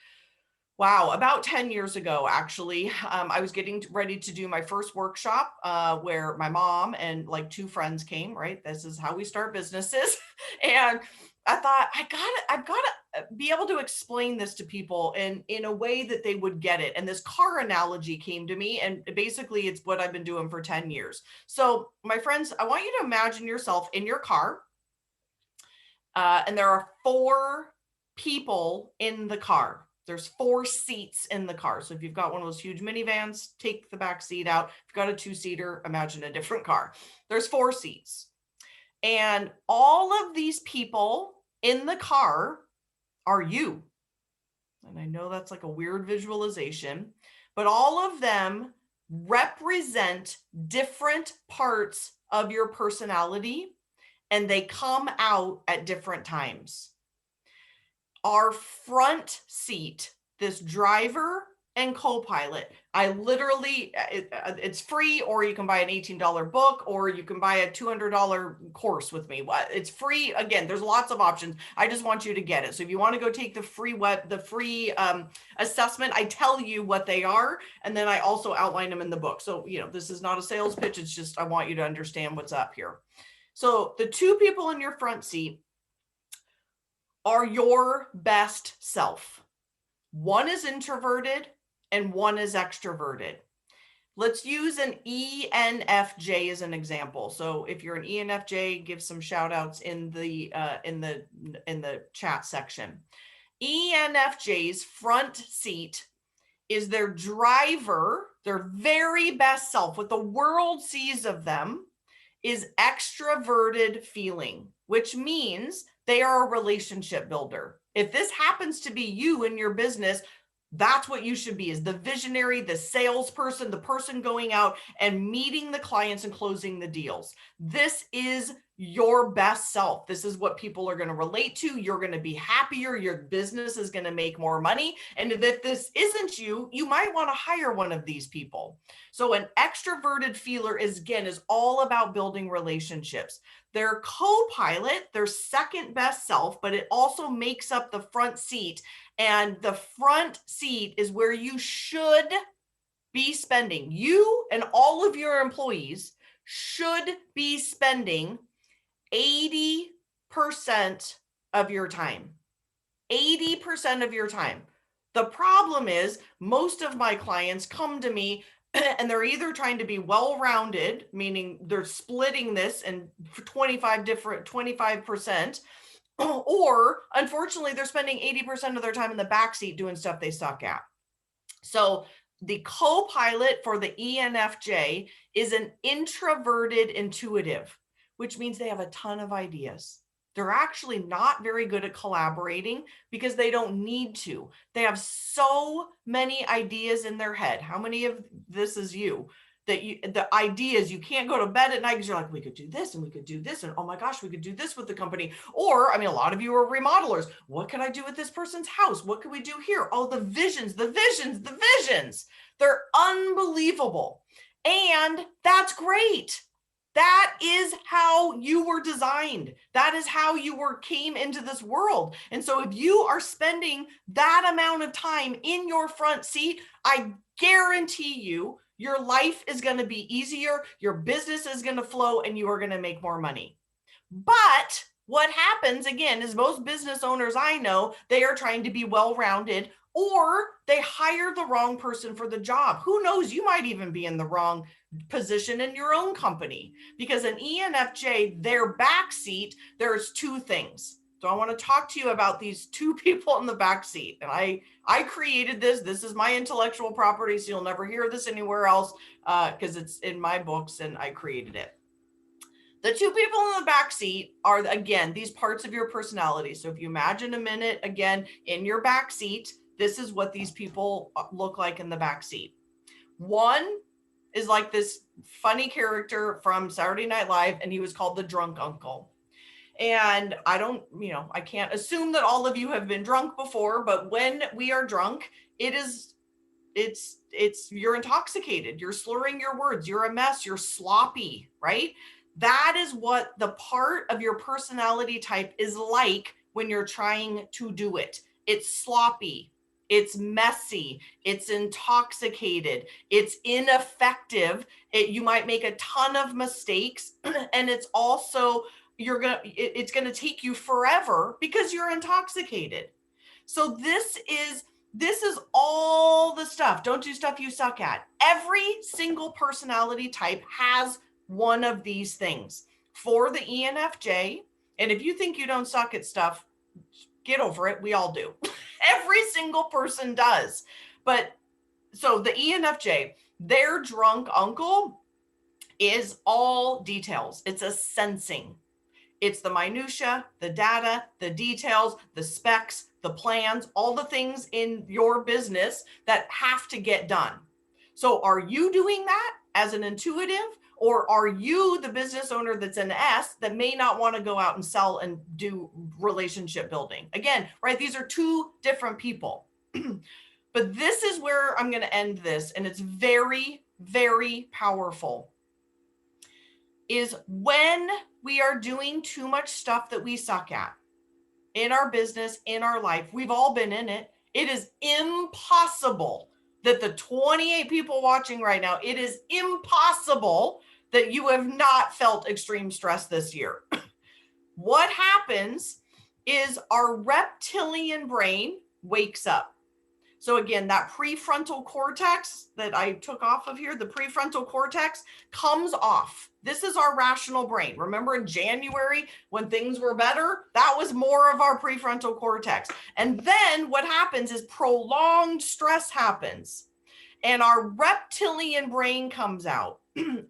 wow, about 10 years ago, actually. I was getting ready to do my first workshop where my mom and like 2 friends came, right? This is how we start businesses. And I thought, I've got to be able to explain this to people in a way that they would get it. And this car analogy came to me, and basically it's what I've been doing for 10 years. So my friends, I want you to imagine yourself in your car, and there are 4 people in the car. There's 4 seats in the car. So if you've got one of those huge minivans, take the back seat out. If you've got a 2-seater, imagine a different car. There's 4 seats. And all of these people in the car are you. And I know that's like a weird visualization, but all of them represent different parts of your personality, and they come out at different times. Our front seat, this driver and co-pilot, I literally, it's free, or you can buy an $18 book, or you can buy a $200 course with me. It's free. Again, there's lots of options. I just want you to get it. So if you want to go take the free assessment, I tell you what they are, and then I also outline them in the book. So, this is not a sales pitch. It's just, I want you to understand what's up here. So the 2 people in your front seat are your best self. One is introverted and one is extroverted. Let's use an ENFJ as an example. So if you're an ENFJ, give some shout outs in the chat section. ENFJ's front seat is their driver, their very best self. What the world sees of them is extroverted feeling, which means they are a relationship builder. If this happens to be you in your business, That's what you should be, is the visionary, the salesperson, the person going out and meeting the clients and closing the deals. This is your best self. This is what people are going to relate to. You're going to be happier. Your business is going to make more money. And if this isn't you, you might want to hire one of these people. So an extroverted feeler is all about building relationships. Their co-pilot, their second best self, but it also makes up the front seat. And the front seat is where you should be spending. You and all of your employees should be spending 80% of your time. 80% of your time. The problem is most of my clients come to me and they're either trying to be well-rounded, meaning they're splitting this in 25%, or unfortunately, they're spending 80% of their time in the backseat doing stuff they suck at. So the co-pilot for the ENFJ is an introverted intuitive, which means they have a ton of ideas. They're actually not very good at collaborating because they don't need to. They have so many ideas in their head. How many of this is you? The ideas, you can't go to bed at night because you're like, we could do this and we could do this. And oh my gosh, we could do this with the company. Or, I mean, a lot of you are remodelers. What can I do with this person's house? What can we do here? Oh, the visions. They're unbelievable. And that's great. That is how you were designed. That is how you came into this world. And so if you are spending that amount of time in your front seat, I guarantee you, your life is going to be easier, your business is going to flow, and you are going to make more money. But what happens, again, is most business owners I know, they are trying to be well-rounded, or they hire the wrong person for the job. Who knows? You might even be in the wrong position in your own company, because an ENFJ, their backseat, there's two things. So I want to talk to you about these two people in the backseat. And I created this. This is my intellectual property, so you'll never hear this anywhere else because it's in my books and I created it. The two people in the back seat are, again, these parts of your personality. So if you imagine a minute, again, in your back seat, this is what these people look like in the back seat. One is like this funny character from Saturday Night Live, and he was called the drunk uncle. And I can't assume that all of you have been drunk before, but when we are drunk, it's you're intoxicated, you're slurring your words, you're a mess, you're sloppy, right? That is what the part of your personality type is like when you're trying to do it. It's sloppy, it's messy, it's intoxicated, it's ineffective. You might make a ton of mistakes, and it's also it's going to take you forever because you're intoxicated. So this is all the stuff. Don't do stuff you suck at. Every single personality type has one of these things. For the ENFJ, and if you think you don't suck at stuff, get over it. We all do. Every single person does. But so the ENFJ, their drunk uncle is all details. It's a sensing. It's the minutia, the data, the details, the specs, the plans, all the things in your business that have to get done. So are you doing that as an intuitive, or are you the business owner that's an S that may not want to go out and sell and do relationship building? Again, right? These are two different people. But this is where I'm going to end this, and it's very, very powerful. Is when we are doing too much stuff that we suck at in our business, in our life, we've all been in it. It is impossible that the 28 people watching right now, it is impossible that you have not felt extreme stress this year. What happens is our reptilian brain wakes up. So again, that prefrontal cortex that I took off of here, the prefrontal cortex comes off. This is our rational brain. Remember in January when things were better, that was more of our prefrontal cortex. And then what happens is prolonged stress happens and our reptilian brain comes out.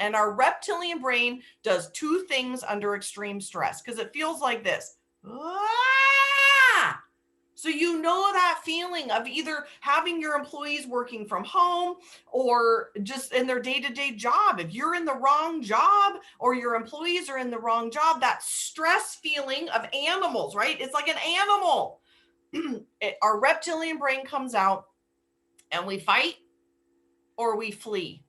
And our reptilian brain does two things under extreme stress because it feels like this. Ah! So you know that feeling of either having your employees working from home or just in their day-to-day job. If you're in the wrong job or your employees are in the wrong job, that stress feeling of animals, right? It's like an animal. Our reptilian brain comes out and we fight or we flee.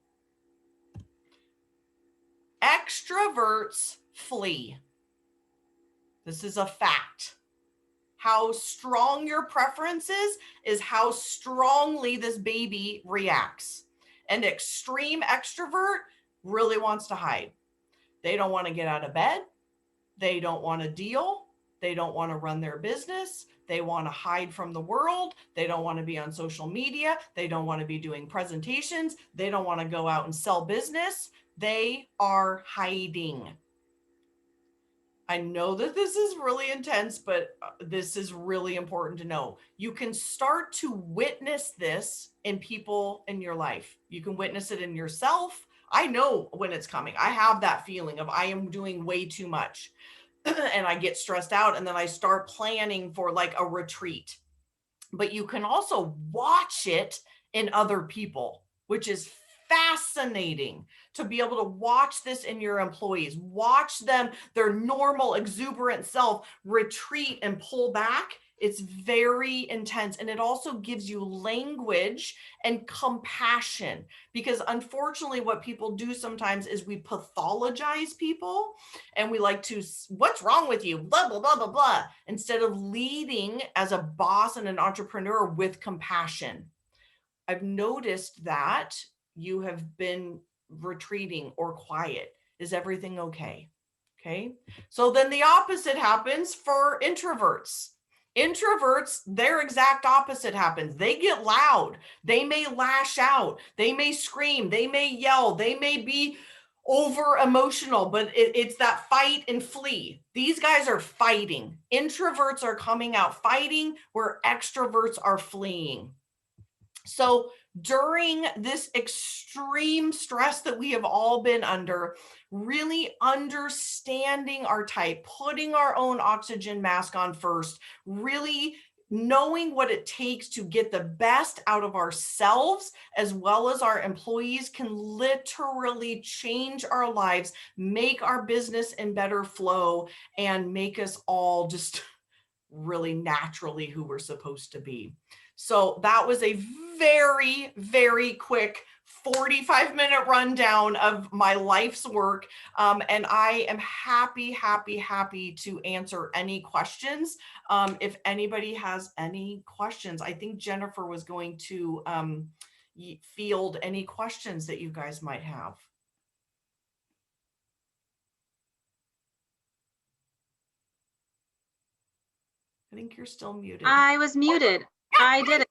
Extroverts flee. This is a fact. How strong your preference is how strongly this baby reacts. An extreme extrovert really wants to hide. They don't want to get out of bed. They don't want to deal. They don't want to run their business. They want to hide from the world. They don't want to be on social media. They don't want to be doing presentations. They don't want to go out and sell business. They are hiding. I know that this is really intense, but this is really important to know. You can start to witness this in people in your life. You can witness it in yourself. I know when it's coming. I have that feeling of I am doing way too much and I get stressed out, and then I start planning for like a retreat. But you can also watch it in other people, which is fascinating to be able to watch this in your employees, watch them, their normal exuberant self retreat and pull back. It's very intense. And it also gives you language and compassion, because unfortunately what people do sometimes is we pathologize people and we like to, what's wrong with you? Blah, blah, blah, blah, blah, instead of leading as a boss and an entrepreneur with compassion. I've noticed that you have been retreating or quiet. Is everything okay? Okay. So then the opposite happens for introverts. Introverts, their exact opposite happens. They get loud. They may lash out. They may scream. They may yell. They may be over emotional, but it's that fight and flee. These guys are fighting. Introverts are coming out fighting where extroverts are fleeing. So during this extreme stress that we have all been under, really understanding our type, putting our own oxygen mask on first, really knowing what it takes to get the best out of ourselves as well as our employees can literally change our lives, make our business in better flow, and make us all just really naturally who we're supposed to be. So that was a very, very quick 45-minute rundown of my life's work. And I am happy to answer any questions. If anybody has any questions, I think Jennifer was going to field any questions that you guys might have. I think you're still muted. I was muted. I did it.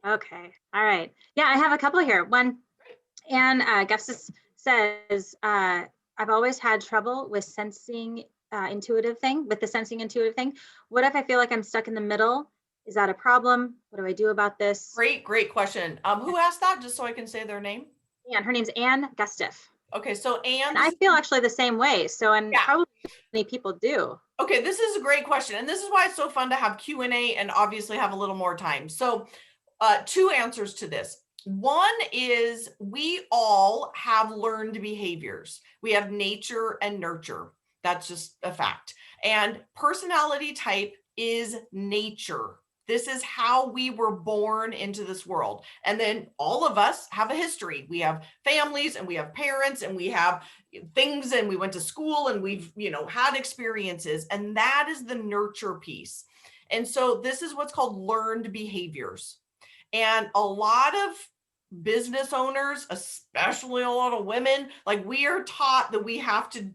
Okay. All right. Yeah, I have a couple here. One, and Gustus says, I've always had trouble with sensing intuitive thing. What if I feel like I'm stuck in the middle? Is that a problem? What do I do about this? Great question. Who asked that? Just so I can say their name. And her name's Anne Gustiff. Okay, so Anne. And I feel actually the same way. So, and yeah. Probably many people do. Okay, this is a great question. And this is why it's so fun to have Q&A and obviously have a little more time. So two answers to this. One is we all have learned behaviors. We have nature and nurture. That's just a fact. And personality type is nature. This is how we were born into this world. And then all of us have a history. We have families and we have parents and we have things and we went to school and we've, had experiences, and that is the nurture piece. And so this is what's called learned behaviors. And a lot of business owners, especially a lot of women, like we are taught that we have to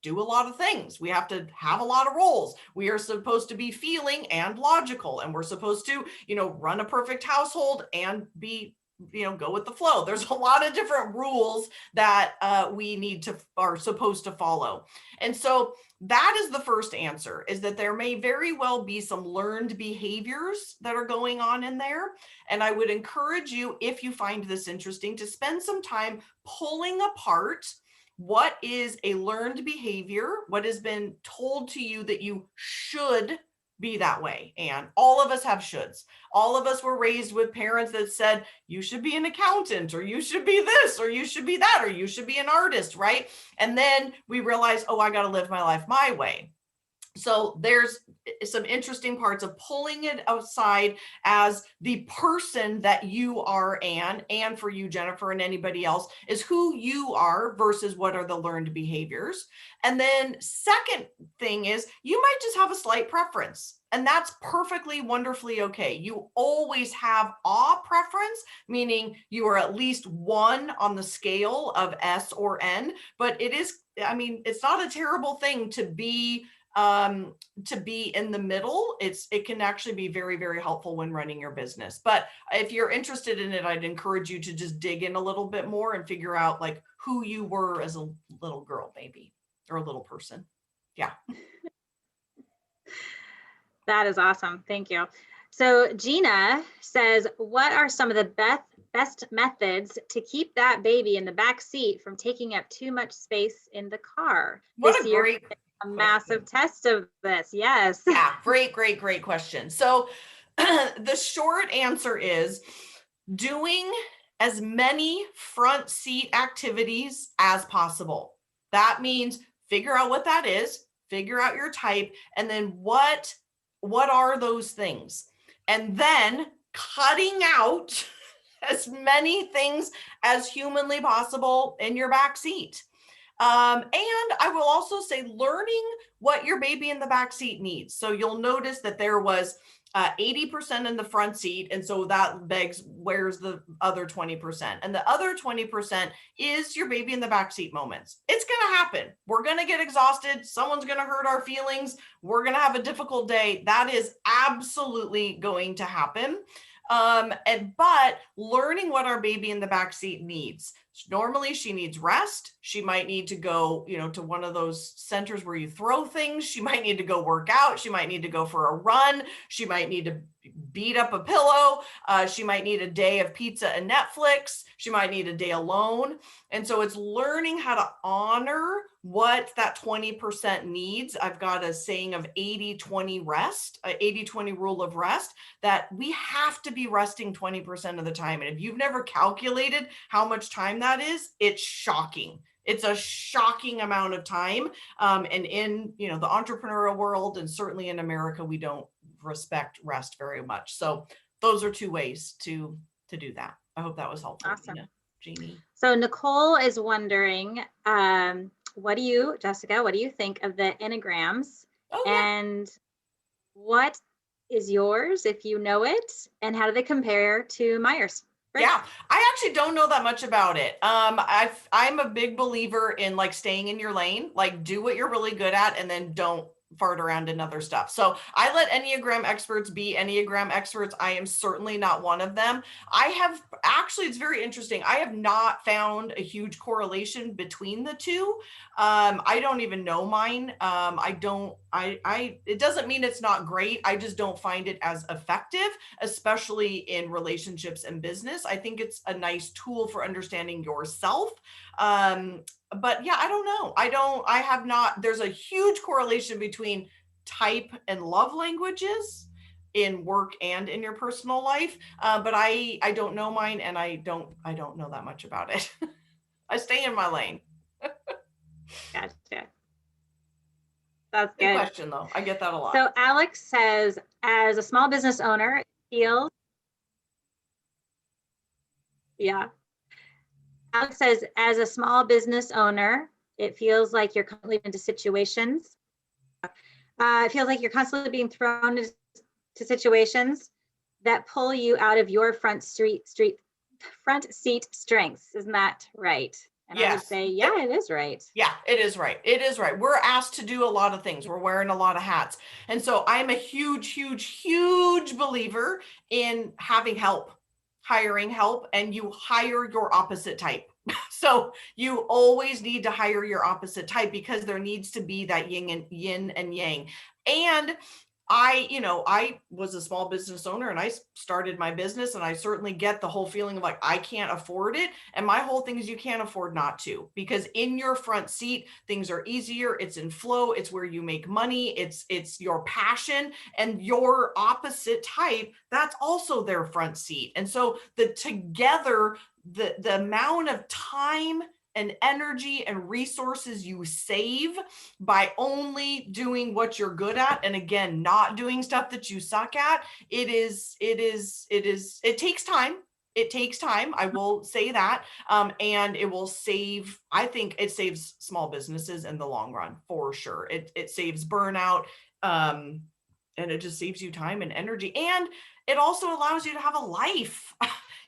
do a lot of things. We have to have a lot of roles. We are supposed to be feeling and logical, and we're supposed to, run a perfect household and be, go with the flow. There's a lot of different rules that we are supposed to follow. And so that is the first answer, is that there may very well be some learned behaviors that are going on in there. And I would encourage you, if you find this interesting, to spend some time pulling apart what is a learned behavior, what has been told to you that you should be that way. And all of us have shoulds. All of us were raised with parents that said, you should be an accountant, or you should be this, or you should be that, or you should be an artist, right? And then we realize, oh, I got to live my life my way. So there's some interesting parts of pulling it aside as the person that you are, and for you, Jennifer, and anybody else, is who you are versus what are the learned behaviors. And then second thing is, you might just have a slight preference, and that's perfectly wonderfully okay. You always have a preference, meaning you are at least 1 on the scale of S or N, but it is, I mean, it's not a terrible thing to be in the middle. It can actually be very, very helpful when running your business. But if you're interested in it, I'd encourage you to just dig in a little bit more and figure out like who you were as a little girl, maybe, or a little person. Yeah. That is awesome. Thank you. So Gina says, what are some of the best methods to keep that baby in the back seat from taking up too much space in the car? What a great a massive test of this. Yes. Yeah, great question. So the short answer is doing as many front seat activities as possible. That means figure out what that is, figure out your type, and then what are those things? And then cutting out as many things as humanly possible in your back seat. And I will also say learning what your baby in the back seat needs. So you'll notice that there was 80% in the front seat. And so that begs, where's the other 20%? And the other 20% is your baby in the back seat moments. It's going to happen. We're going to get exhausted. Someone's going to hurt our feelings. We're going to have a difficult day. That is absolutely going to happen. But learning what our baby in the back seat needs. Normally she needs rest. She might need to go, to one of those centers where you throw things. She might need to go work out. She might need to go for a run. She might need to beat up a pillow. She might need a day of pizza and Netflix. She might need a day alone. And so it's learning how to honor what that 20% needs. I've got a saying of 80-20 rest, 80-20 rule of rest, that we have to be resting 20% of the time. And if you've never calculated how much time that is, it's shocking. It's a shocking amount of time. And in, the entrepreneurial world, and certainly in America, we don't respect rest very much. So those are 2 ways to do that. I hope that was helpful. Awesome. Jeannie. So Nicole is wondering, Jessica, what do you think of the Enneagrams? Oh, yeah. And what is yours, if you know it, and how do they compare to Myers? Yeah, I actually don't know that much about it. I'm a big believer in like staying in your lane, like do what you're really good at and then don't fart around in other stuff. So I let Enneagram experts be Enneagram experts. I am certainly not one of them. It's very interesting. I have not found a huge correlation between the two. I don't even know mine. It doesn't mean it's not great. I just don't find it as effective, especially in relationships and business. I think it's a nice tool for understanding yourself. But yeah, I don't know. There's a huge correlation between type and love languages in work and in your personal life. But I don't know mine, and I don't know that much about it. I stay in my lane. Gotcha. That's Good good question though. I get that a lot. So Alex says, as a small business owner, Alex says, as a small business owner, it feels like you're constantly into situations. It feels like you're constantly being thrown into situations that pull you out of your front seat strengths. Isn't that right? And yes. I would say, yeah, it is right. Yeah, it is right. It is right. We're asked to do a lot of things. We're wearing a lot of hats. And so I'm a huge, huge, huge believer in having help, hiring help, and you hire your opposite type. So you always need to hire your opposite type because there needs to be that yin and yang. And I was a small business owner and I started my business, and I certainly get the whole feeling of like, I can't afford it. And my whole thing is you can't afford not to, because in your front seat, things are easier. It's in flow. It's where you make money. It's your passion, and your opposite type, that's also their front seat. And so the amount of time and energy and resources you save by only doing what you're good at, and again, not doing stuff that you suck at, it takes time. It takes time, I will say that. And it will save, I think it saves small businesses in the long run, for sure. It saves burnout, and it just saves you time and energy. And it also allows you to have a life.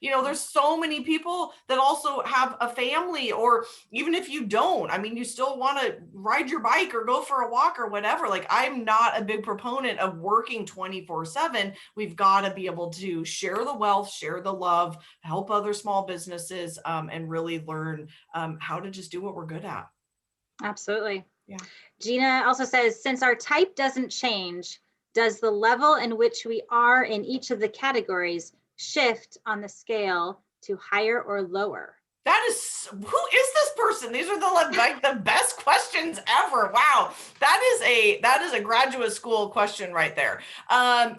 There's so many people that also have a family, or even if you don't, I mean, you still want to ride your bike or go for a walk or whatever. Like, I'm not a big proponent of working 24/7. We've got to be able to share the wealth, share the love, help other small businesses, and really learn how to just do what we're good at. Absolutely. Yeah. Gina also says, since our type doesn't change, does the level in which we are in each of the categories shift on the scale to higher or lower? Who is this person? These are the best questions ever. Wow. That is a graduate school question right there.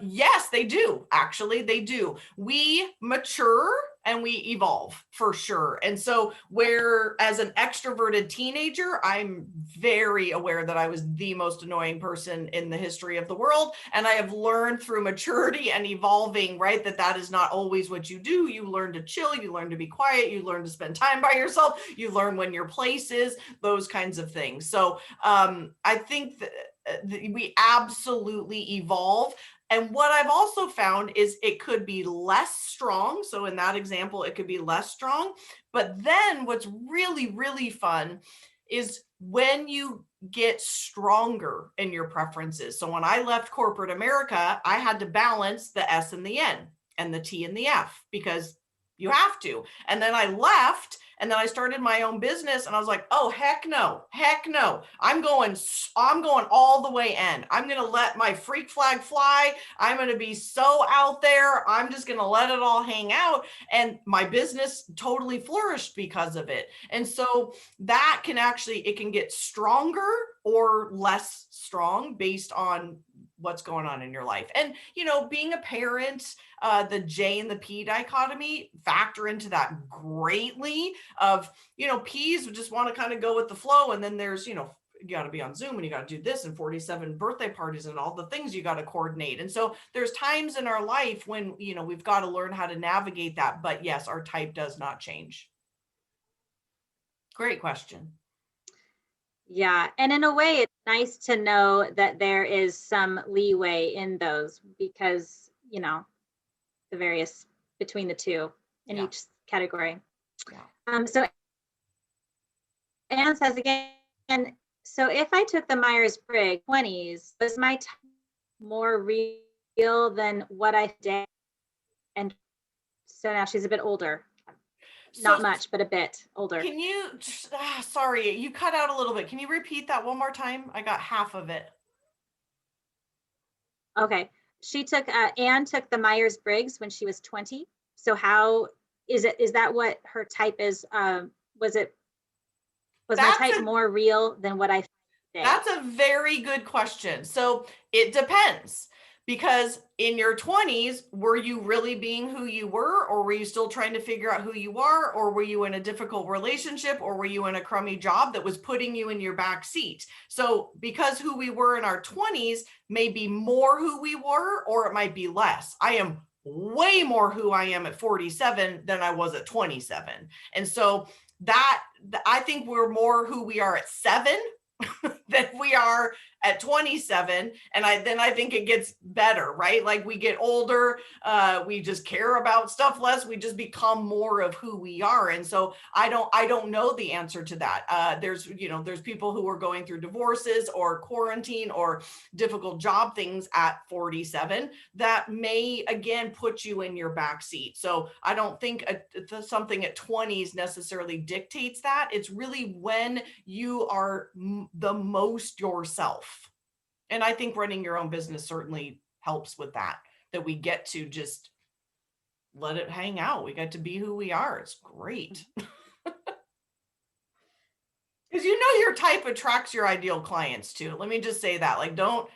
Yes, they do. Actually, they do. We mature and we evolve, for sure. And so, where as an extroverted teenager, I'm very aware that I was the most annoying person in the history of the world. And I have learned through maturity and evolving, right, that is not always what you do. You learn to chill, you learn to be quiet, you learn to spend time by yourself, you learn when your place is, those kinds of things. So I think that we absolutely evolve. And what I've also found is it could be less strong. So in that example, it could be less strong. But then what's really, really fun is when you get stronger in your preferences. So when I left corporate America, I had to balance the S and the N and the T and the F, because you have to. And then I left, and then I started my own business, and I was like, oh, heck no. I'm going all the way in. I'm going to let my freak flag fly. I'm going to be so out there. I'm just going to let it all hang out. And my business totally flourished because of it. And so that it can get stronger or less strong based on what's going on in your life. And, being a parent, the J and the P dichotomy factor into that greatly. Of, P's just want to kind of go with the flow. And then there's, you got to be on Zoom and you got to do this and 47 birthday parties and all the things you got to coordinate. And so there's times in our life when, we've got to learn how to navigate that. But yes, our type does not change. Great question. Yeah. And in a way, it's nice to know that there is some leeway in those, because, the various between the two in each category. Yeah. So Anne says again, so if I took the Myers-Briggs 20s, was my type more real than what I did? And so now she's a bit older. Not much, but a bit older. Can you, sorry, you cut out a little bit. Can you repeat that one more time? I got half of it. Okay. Anne took the Myers-Briggs when she was 20. So how is that what her type is? Was my type more real than what I did? That's a very good question. So it depends. Because in your 20s, were you really being who you were, or were you still trying to figure out who you are, or were you in a difficult relationship, or were you in a crummy job that was putting you in your back seat? So because who we were in our 20s may be more who we were, or it might be less. I am way more who I am at 47 than I was at 27. And so I think we're more who we are at 7 than we are at 27. And I think it gets better, right? Like we get older, we just care about stuff less. We just become more of who we are. And so I don't know the answer to that. There's people who are going through divorces or quarantine or difficult job things at 47 that may again put you in your back seat. So I don't think something at 20s necessarily dictates that. It's really when you are the most yourself. And I think running your own business certainly helps with that we get to just let it hang out. We get to be who we are. It's great. Because your type attracts your ideal clients too. Let me just say that. Like, don't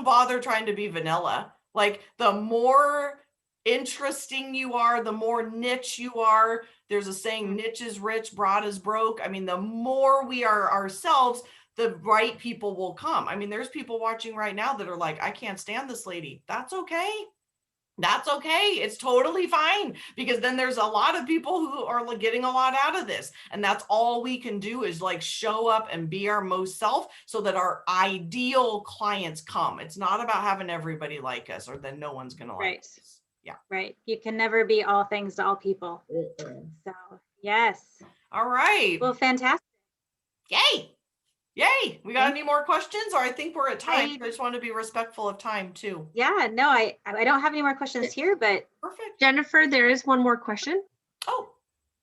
bother trying to be vanilla. Like, the more interesting you are, the more niche you are. There's a saying, niche is rich, broad is broke. I mean, the more we are ourselves, the right people will come. I mean, there's people watching right now that are like, I can't stand this lady. That's okay. That's okay. It's totally fine, because then there's a lot of people who are getting a lot out of this. And that's all we can do is like show up and be our most self so that our ideal clients come. It's not about having everybody like us, or then no one's going to like us. Yeah. Right. You can never be all things to all people. So, yes. All right. Well, fantastic. Yay. Yay. We got any more questions? Or I think we're at time. I just want to be respectful of time too. Yeah, no, I don't have any more questions here, but. Perfect. Jennifer, there is one more question. Oh.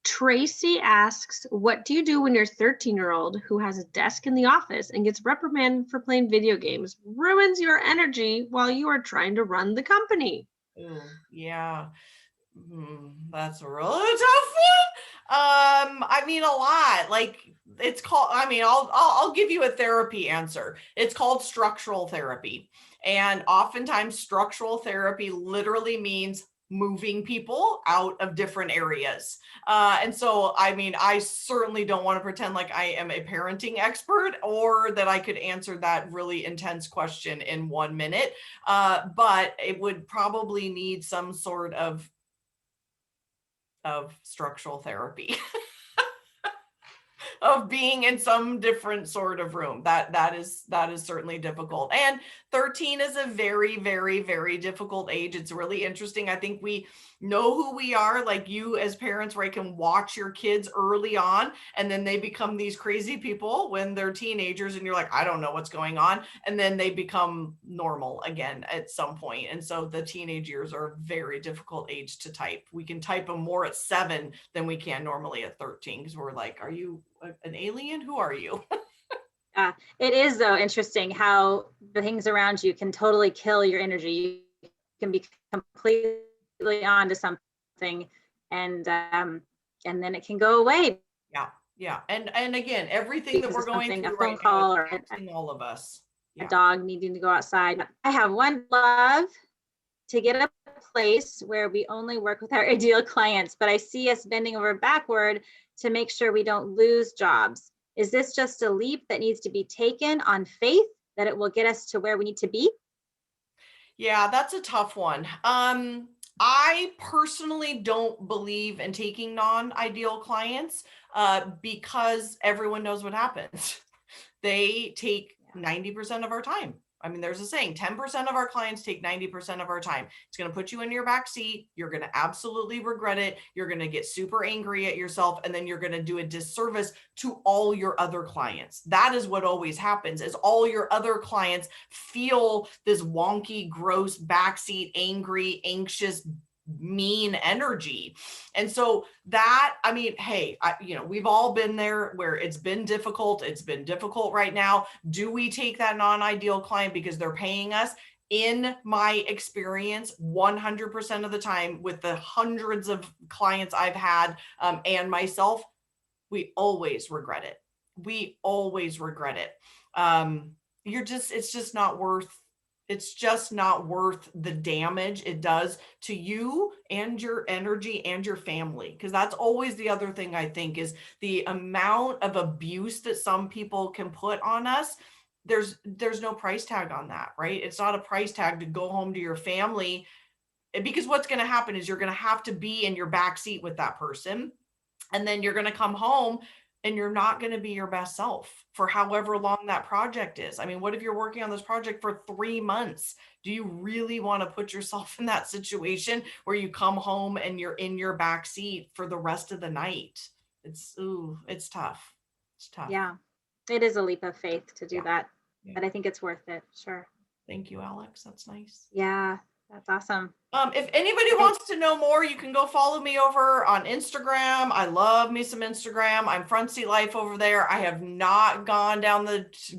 Tracy asks, what do you do when your 13-year-old who has a desk in the office and gets reprimanded for playing video games ruins your energy while you are trying to run the company? Ooh, yeah. That's a really tough one. I mean, a lot. Like, it's called, I mean, I'll give you a therapy answer. It's called structural therapy. And oftentimes structural therapy literally means moving people out of different areas. And so, I mean, I certainly don't want to pretend like I am a parenting expert or that I could answer that really intense question in 1 minute. But it would probably need some sort of structural therapy. Of being in some different sort of room. That is certainly difficult. And 13 is a very, very, very difficult age. It's really interesting. I think we know who we are, like you as parents, where you can watch your kids early on, and then they become these crazy people when they're teenagers, and you're like, I don't know what's going on. And then they become normal again at some point. And so the teenage years are a very difficult age to type. We can type them more at 7 than we can normally at 13, because we're like, are you an alien? Who are you? It is, though, interesting how the things around you can totally kill your energy. You can be completely onto something, and then it can go away. Yeah. And again, everything that we're going through, a phone call or all of us. A dog needing to go outside. I have one love to get a place where we only work with our ideal clients, but I see us bending over backward to make sure we don't lose jobs. Is this just a leap that needs to be taken on faith that it will get us to where we need to be? Yeah, that's a tough one. I personally don't believe in taking non-ideal clients because everyone knows what happens. They take 90% of our time. I mean, there's a saying, 10% of our clients take 90% of our time. It's going to put you in your back seat. You're going to absolutely regret it. You're going to get super angry at yourself, and then you're going to do a disservice to all your other clients. That is what always happens, is all your other clients feel this wonky, gross, backseat, angry, anxious, mean energy. And so that, I mean, hey, we've all been there where it's been difficult. It's been difficult right now. Do we take that non-ideal client because they're paying us? In my experience, 100% of the time, with the hundreds of clients I've had and myself, we always regret it. We always regret it. It's just not worth the damage it does to you and your energy and your family. Because that's always the other thing, I think, is the amount of abuse that some people can put on us. There's no price tag on that, right? It's not a price tag to go home to your family, because what's going to happen is you're going to have to be in your back seat with that person. And then you're going to come home and you're not going to be your best self for however long that project is. I mean, what if you're working on this project for 3 months? Do you really want to put yourself in that situation where you come home and you're in your back seat for the rest of the night? It's tough. It's tough. Yeah, it is a leap of faith to do that, but I think it's worth it. Sure. Thank you, Alex. That's nice. Yeah, that's awesome. If anybody wants to know more, you can go follow me over on Instagram. I love me some Instagram. I'm Front Seat Life over there. I have not gone down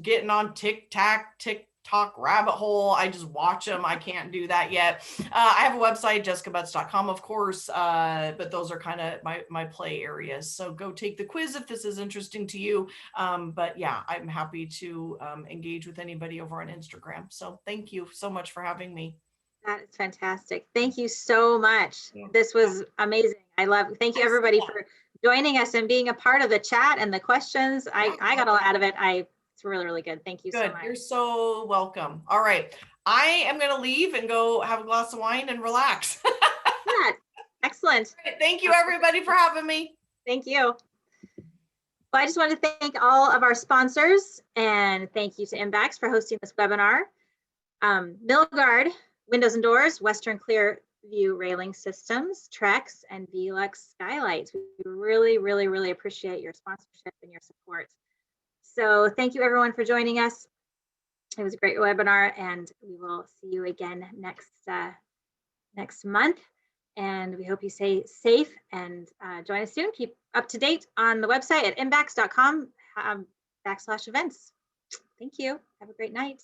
getting on TikTok, TikTok rabbit hole. I just watch them. I can't do that yet. I have a website, jessicabutts.com, of course, but those are kind of my play areas. So go take the quiz if this is interesting to you. But yeah, I'm happy to engage with anybody over on Instagram. So thank you so much for having me. That is fantastic. Thank you so much. Yeah. This was amazing. Thank you everybody for joining us and being a part of the chat and the questions. I got a lot out of it. It's really, really good. Thank you so much. You're so welcome. All right. I am going to leave and go have a glass of wine and relax. Yeah, excellent. Thank you everybody for having me. Thank you. Well, I just want to thank all of our sponsors and thank you to MBAX for hosting this webinar. Milgard Windows and Doors, Western Clearview Railing Systems, Trex, and Velux Skylights. We really, really, really appreciate your sponsorship and your support. So thank you everyone for joining us. It was a great webinar and we will see you again next month. And we hope you stay safe and join us soon. Keep up to date on the website at mbax.com/events. Thank you. Have a great night.